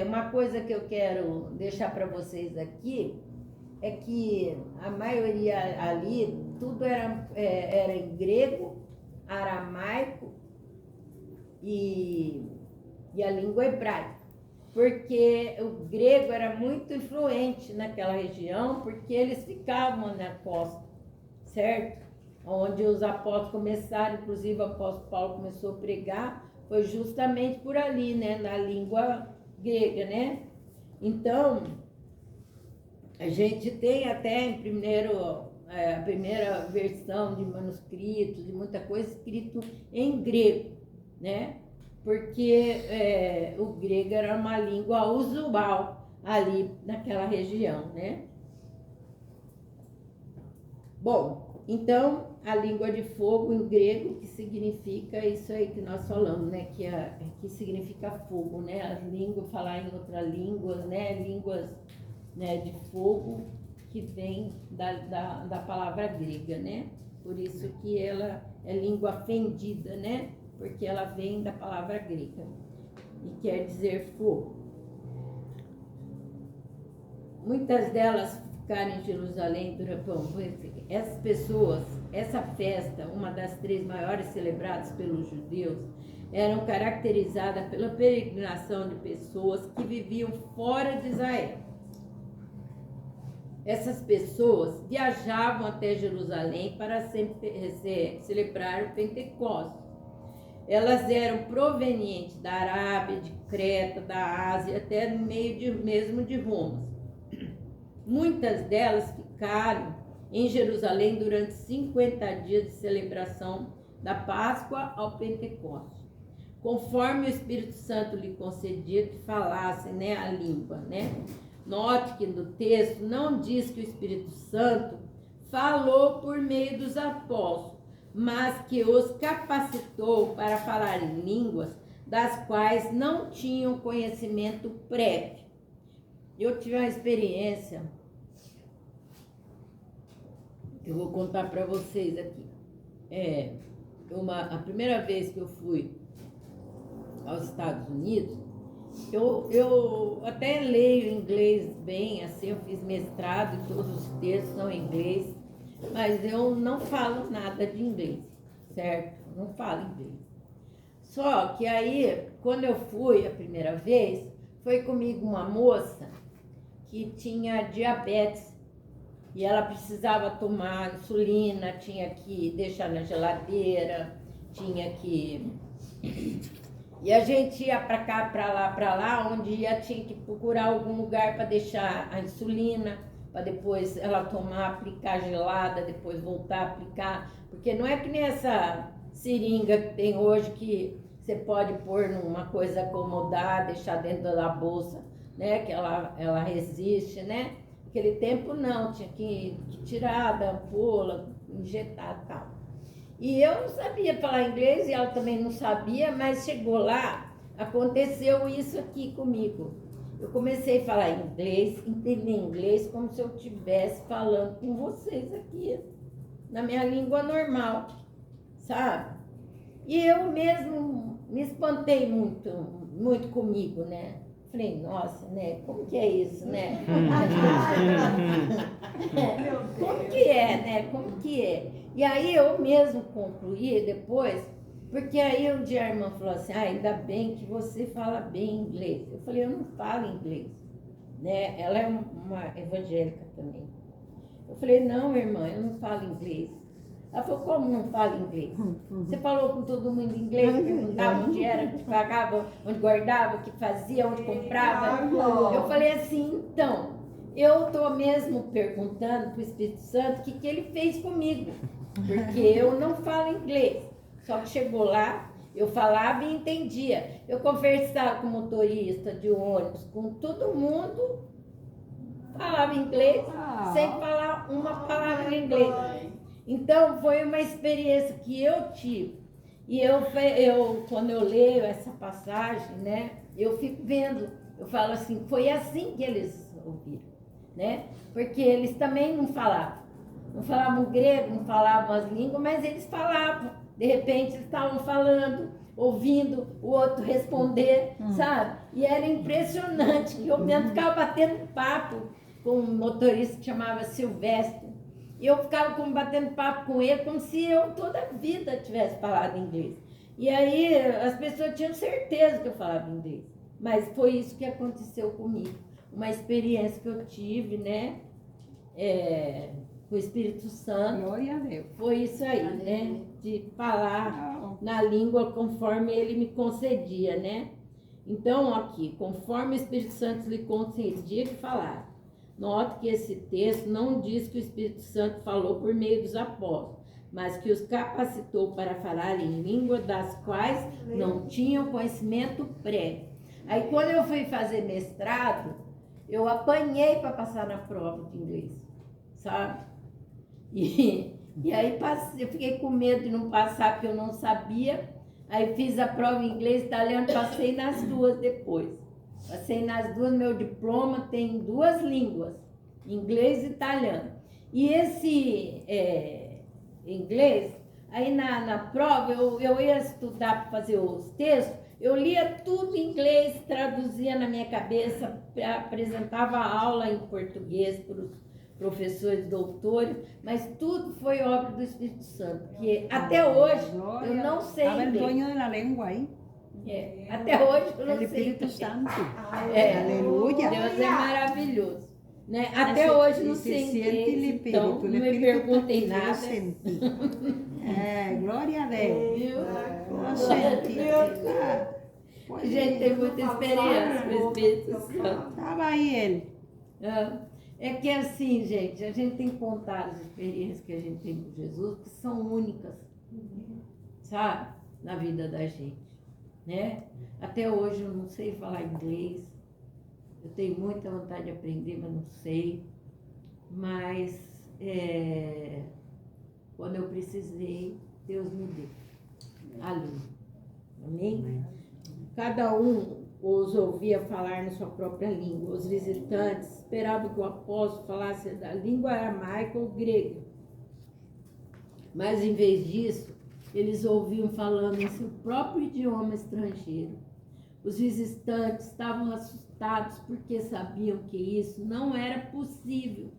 Uma coisa que eu quero deixar para vocês aqui é que a maioria ali, tudo era em grego, aramaico e a língua hebraica. Porque o grego era muito influente naquela região, porque eles ficavam na costa, certo? Onde os apóstolos começaram, inclusive o apóstolo Paulo começou a pregar, foi justamente por ali, né, na língua grega, né? Então, a gente tem até a primeira versão de manuscritos, de muita coisa escrito em grego, né? Porque o grego era uma língua usual ali naquela região, né? Bom, então a língua de fogo em grego, que significa isso aí que nós falamos, né? Que significa fogo, né? As línguas, falar em outra língua, né? Línguas, né, de fogo, que vem da palavra grega, né? Por isso que ela é língua fendida, né? Porque ela vem da palavra grega e quer dizer fogo. Muitas delas ficaram em Jerusalém durante essas pessoas, essa festa, uma das 3 maiores celebradas pelos judeus, eram caracterizadas pela peregrinação de pessoas que viviam fora de Israel. Essas pessoas viajavam até Jerusalém para celebrar o Pentecostes. Elas eram provenientes da Arábia, de Creta, da Ásia, até mesmo de Roma. Muitas delas ficaram em Jerusalém durante 50 dias de celebração da Páscoa ao Pentecostes, conforme o Espírito Santo lhe concedia que falassem, né, a língua, né? Note que no texto não diz que o Espírito Santo falou por meio dos apóstolos, mas que os capacitou para falar em línguas das quais não tinham conhecimento prévio. Eu tive uma experiência, eu vou contar para vocês aqui. A primeira vez que eu fui aos Estados Unidos, eu até leio inglês bem, assim, eu fiz mestrado e todos os textos são em inglês, mas eu não falo nada de inglês, certo? Não falo inglês. Só que aí, quando eu fui a primeira vez, foi comigo uma moça que tinha diabetes e ela precisava tomar insulina, tinha que deixar na geladeira, tinha que... E a gente ia para cá, para lá, onde tinha que procurar algum lugar para deixar a insulina, para depois ela tomar, aplicar gelada, depois voltar a aplicar, porque não é que nem essa seringa que tem hoje que você pode pôr numa coisa acomodar, deixar dentro da bolsa, né, que ela resiste, né? Naquele tempo não, tinha que tirar da ampola, injetar e tal. E eu não sabia falar inglês e ela também não sabia, mas chegou lá, aconteceu isso aqui comigo. Eu comecei a falar inglês, entender inglês como se eu estivesse falando com vocês aqui, na minha língua normal, sabe? E eu mesmo me espantei muito comigo, né? Falei, nossa, né? Como que é isso, né? Como que é, né? Como que é? E aí eu mesmo concluí depois, porque aí um dia a irmã falou assim, ainda bem que você fala bem inglês. Eu falei, eu não falo inglês, né? Ela é uma evangélica também. Eu falei, não, irmã, eu não falo inglês. Ela falou, como não fala inglês? Você falou com todo mundo em inglês, perguntava onde era, onde pagava, onde guardava, o que fazia, onde comprava. Eu falei assim, então, eu estou mesmo perguntando para o Espírito Santo o que ele fez comigo, porque eu não falo inglês. Só que chegou lá, eu falava e entendia. Eu conversava com o motorista de ônibus, com todo mundo, falava inglês, sem falar uma palavra em inglês. Então, foi uma experiência que eu tive. E quando eu leio essa passagem, né, eu fico vendo, eu falo assim, foi assim que eles ouviram, né? Porque eles também não falavam. Não falavam grego, não falavam as línguas, mas eles falavam. De repente, eles estavam falando, ouvindo o outro responder, sabe? E era impressionante, que eu mesmo ficava batendo papo com um motorista que chamava Silvestre. E eu ficava batendo papo com ele, como se eu toda a vida tivesse falado inglês. E aí as pessoas tinham certeza que eu falava inglês. Mas foi isso que aconteceu comigo. Uma experiência que eu tive, né? Com o Espírito Santo. Glória a Deus. Foi isso aí, né? De falar na língua conforme ele me concedia, né? Então, aqui, conforme o Espírito Santo lhe concedia que falar. Note que esse texto não diz que o Espírito Santo falou por meio dos apóstolos, mas que os capacitou para falar em língua das quais não tinham conhecimento prévio. Aí quando eu fui fazer mestrado, eu apanhei para passar na prova de inglês, sabe? E aí eu fiquei com medo de não passar, porque eu não sabia. Aí fiz a prova em inglês e italiano, passei nas duas depois. Passei nas duas, meu diploma tem 2 línguas, inglês e italiano. E esse inglês, aí na prova eu ia estudar para fazer os textos, eu lia tudo em inglês, traduzia na minha cabeça, apresentava a aula em português para os professores, doutores, mas tudo foi obra do Espírito Santo, que até hoje eu não sei Estaba el ler. dueño de la lengua ahí. Até hoje eu não El sei Espíritu ler. Santo. É. Aleluya. Deus é maravilhoso. Né? Até hoje não sei inglês, então não me perguntem nada. Glória a Deus. Viu? Eu senti. A gente tem muita experiência com o Espírito Santo. Estava aí ele. É que assim, gente, a gente tem que contar as experiências que a gente tem com Jesus, que são únicas, sabe? Na vida da gente, né? Até hoje eu não sei falar inglês, eu tenho muita vontade de aprender, mas não sei. Mas quando eu precisei, Deus me deu. Aleluia. Amém? Cada um os ouvia falar na sua própria língua. Os visitantes esperavam que o apóstolo falasse da língua aramaica ou grega. Mas, em vez disso, eles ouviam falando em seu próprio idioma estrangeiro. Os visitantes estavam assustados porque sabiam que isso não era possível,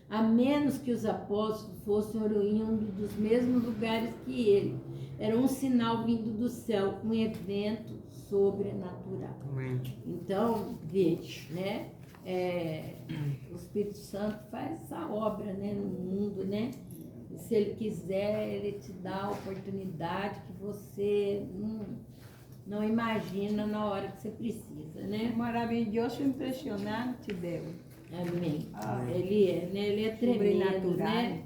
a menos que os apóstolos fossem oriundos dos mesmos lugares que ele. Era um sinal vindo do céu, um evento sobrenatural. Então, veja, né? O Espírito Santo faz essa obra, né, no mundo, né? E se ele quiser, ele te dá a oportunidade que você não imagina na hora que você precisa, né? Maravilhoso, impressionante Deus. Amém. Ele é, né? Ele é tremendo, né?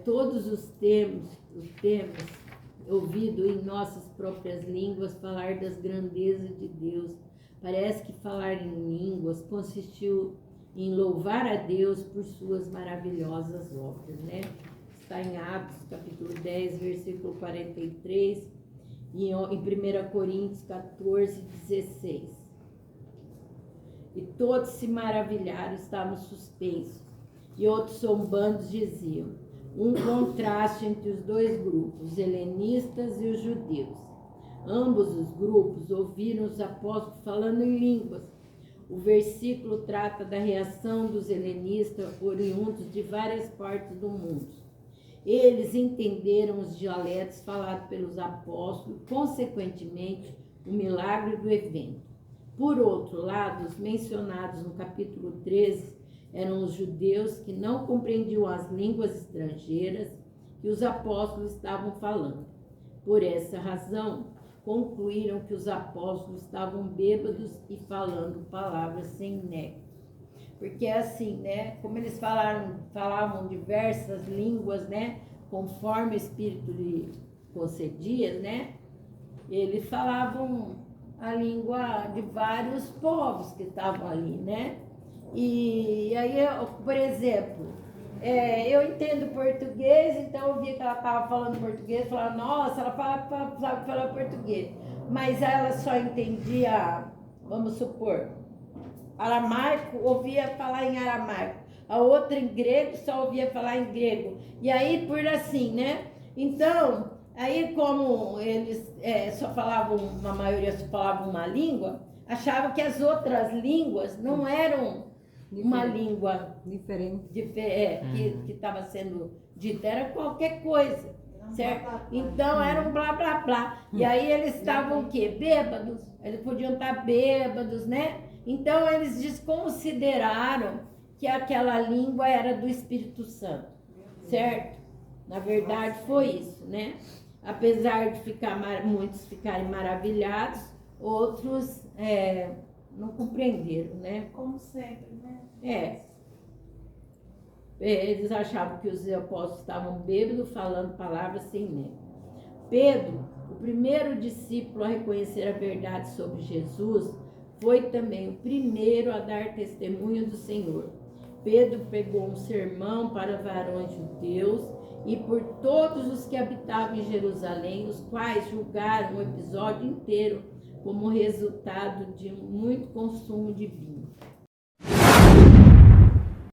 Todos os termos ouvido em nossas próprias línguas falar das grandezas de Deus. Parece que falar em línguas consistiu em louvar a Deus por suas maravilhosas obras, né? Está em Atos, capítulo 10, versículo 43, e em 1 Coríntios 14, 16. E todos se maravilharam, estavam suspensos, e outros zombandos diziam: um contraste entre os 2 grupos, os helenistas e os judeus. Ambos os grupos ouviram os apóstolos falando em línguas. O versículo trata da reação dos helenistas oriundos de várias partes do mundo. Eles entenderam os dialetos falados pelos apóstolos, consequentemente, o milagre do evento. Por outro lado, os mencionados no capítulo 13 eram os judeus que não compreendiam as línguas estrangeiras que os apóstolos estavam falando. Por essa razão, concluíram que os apóstolos estavam bêbados e falando palavras sem nexo. Porque assim, né, como eles falavam diversas línguas, né, conforme o Espírito lhe concedia, né, eles falavam a língua de vários povos que estavam ali, né? E aí, por exemplo, eu entendo português, então eu via que ela estava falando português, falava, nossa, ela sabe falar português. Mas ela só entendia, vamos supor, aramaico, ouvia falar em aramaico. A outra em grego, só ouvia falar em grego. E aí, por assim, né? Então, aí como eles só falavam, a maioria só falava uma língua, achavam que as outras línguas não eram uma língua diferente, que estava sendo dita, era qualquer coisa, certo? Então era um blá blá blá. E aí eles estavam o quê? Bêbados. Eles podiam estar bêbados, né? Então eles desconsideraram que aquela língua era do Espírito Santo, certo? Na verdade foi isso, né? Apesar de muitos ficarem maravilhados, outros não compreenderam, né? Como sempre, né? Eles achavam que os apóstolos estavam bêbados, falando palavras sem nexo. Pedro, o primeiro discípulo a reconhecer a verdade sobre Jesus, foi também o primeiro a dar testemunho do Senhor. Pedro pregou um sermão para varões judeus e por todos os que habitavam em Jerusalém, os quais julgaram o episódio inteiro como resultado de muito consumo de vinho.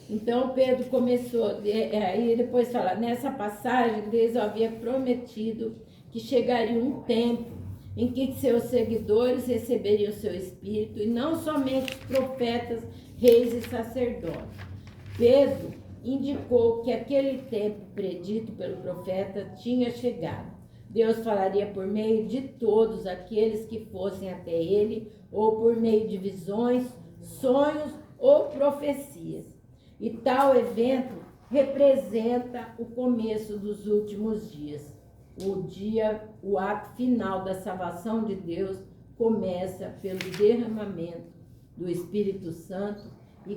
Então Pedro começou, aí depois fala, nessa passagem Deus havia prometido que chegaria um tempo em que seus seguidores receberiam seu espírito, e não somente os profetas, reis e sacerdotes. Pedro indicou que aquele tempo predito pelo profeta tinha chegado. Deus falaria por meio de todos aqueles que fossem até ele, ou por meio de visões, sonhos ou profecias. E tal evento representa o começo dos últimos dias. O ato final da salvação de Deus começa pelo derramamento do Espírito Santo e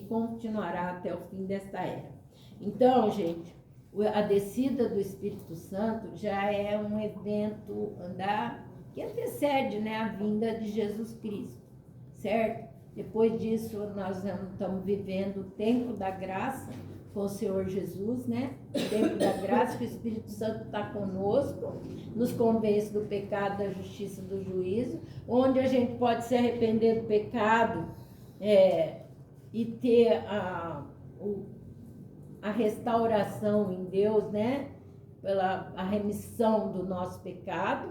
continuará até o fim desta era. Então, gente, a descida do Espírito Santo já é um evento que antecede, né, a vinda de Jesus Cristo, certo? Depois disso, nós estamos vivendo o tempo da graça com o Senhor Jesus, né? O tempo da graça, que o Espírito Santo está conosco, nos convence do pecado, da justiça e do juízo, onde a gente pode se arrepender do pecado e ter a restauração em Deus, né? Pela a remissão do nosso pecado,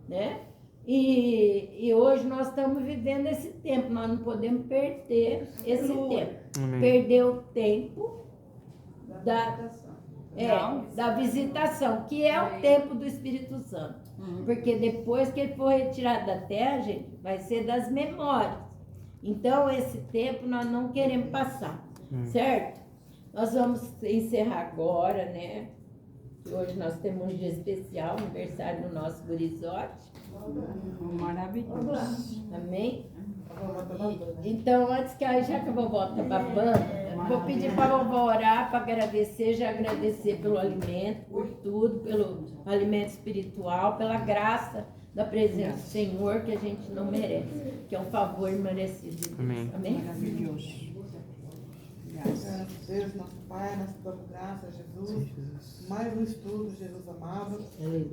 né? E hoje nós estamos vivendo esse tempo, nós não podemos perder esse tempo. Amém. Perder o tempo da visitação, que é o tempo do Espírito Santo. Porque depois que ele for retirado da terra, gente, vai ser das memórias. Então, esse tempo nós não queremos passar, certo? Nós vamos encerrar agora, né? Hoje nós temos um dia especial, aniversário do nosso gurizote. Maravilhoso. Amém? Então, antes já que a vovó está babando, vou pedir para a vovó orar para agradecer, já agradecer pelo alimento, por tudo, pelo alimento espiritual, pela graça da presença do Senhor, que a gente não merece, que é um favor merecido de Deus. Amém. Amém? Maravilhoso. Deus, nosso Pai, nós te damos graças, Jesus. Mais um estudo, Jesus amado.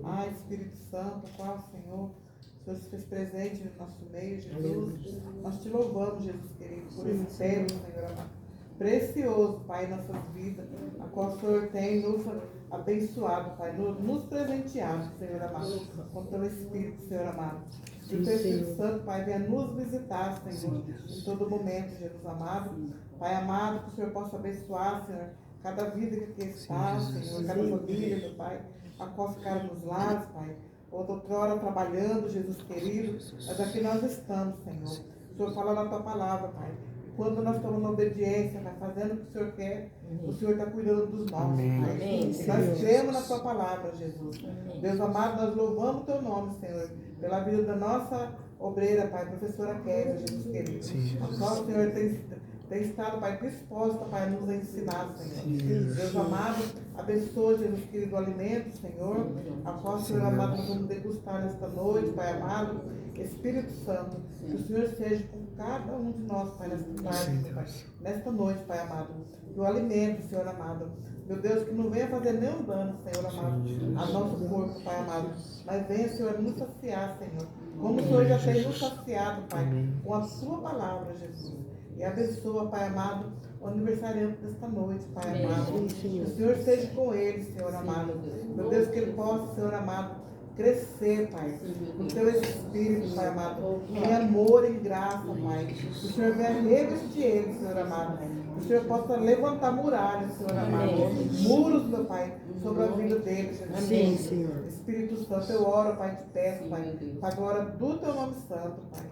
Ai, Espírito Santo, qual Senhor, o Senhor se fez presente no nosso meio, Jesus. Nós te louvamos, Jesus querido, por esse tempo, Senhor amado. Precioso, Pai, em nossas vidas, a qual o Senhor tem nos abençoado, Pai, nos presenteado, Senhor amado, com teu Espírito, Senhor amado. Que o teu Espírito Santo, Pai, venha nos visitar, Senhor, em todo momento, Jesus amado. Pai amado, que o Senhor possa abençoar, Senhor, cada vida que aqui está, Senhor, cada família, meu Pai, a qual ficaram nos lares, Pai. Outrora trabalhando, Jesus querido, mas aqui nós estamos, Senhor. O Senhor fala na tua palavra, Pai. Quando nós estamos na obediência, Pai, fazendo o que o Senhor quer, o Senhor está cuidando dos nossos, Amém. Pai. Amém. E nós cremos na tua palavra, Jesus. Amém. Deus amado, nós louvamos o teu nome, Senhor, pela vida da nossa obreira, Pai, professora Kézia, Jesus querido. Sim, A qual o Senhor tem estado, Pai, disposta, Pai, a nos ensinar, Senhor. Deus amado, abençoa, Jesus querido, o alimento, Senhor, a qual, Senhor amado, nós vamos degustar nesta noite, Pai amado, Espírito Santo, que o Senhor seja com cada um de nós, Pai, nesta tarde, Pai, nesta noite, Pai amado, e o alimento, Senhor amado, meu Deus, que não venha fazer nenhum dano, Senhor amado, a nosso corpo, Pai amado, mas venha, Senhor, nos saciar, Senhor, como o Senhor já tem nos saciado, Pai, com a sua palavra, Jesus. E abençoa, Pai amado, o aniversariante desta noite, Pai amado. Que o Senhor esteja com ele, Senhor amado. Meu Deus, que ele possa, Senhor amado, crescer, Pai, no teu espírito, Pai amado, em amor, em graça, Pai. Que o Senhor venha revestir ele, Senhor amado. Que o Senhor possa levantar muralhas, Senhor amado. Muros, meu Pai, sobre a vida dele, Jesus. Amém, Senhor. Espírito Santo, eu oro, Pai, te peço, Pai, para a glória do teu nome santo, Pai.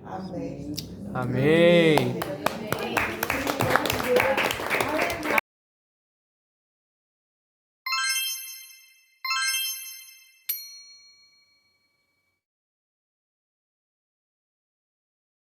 Amém. Amém.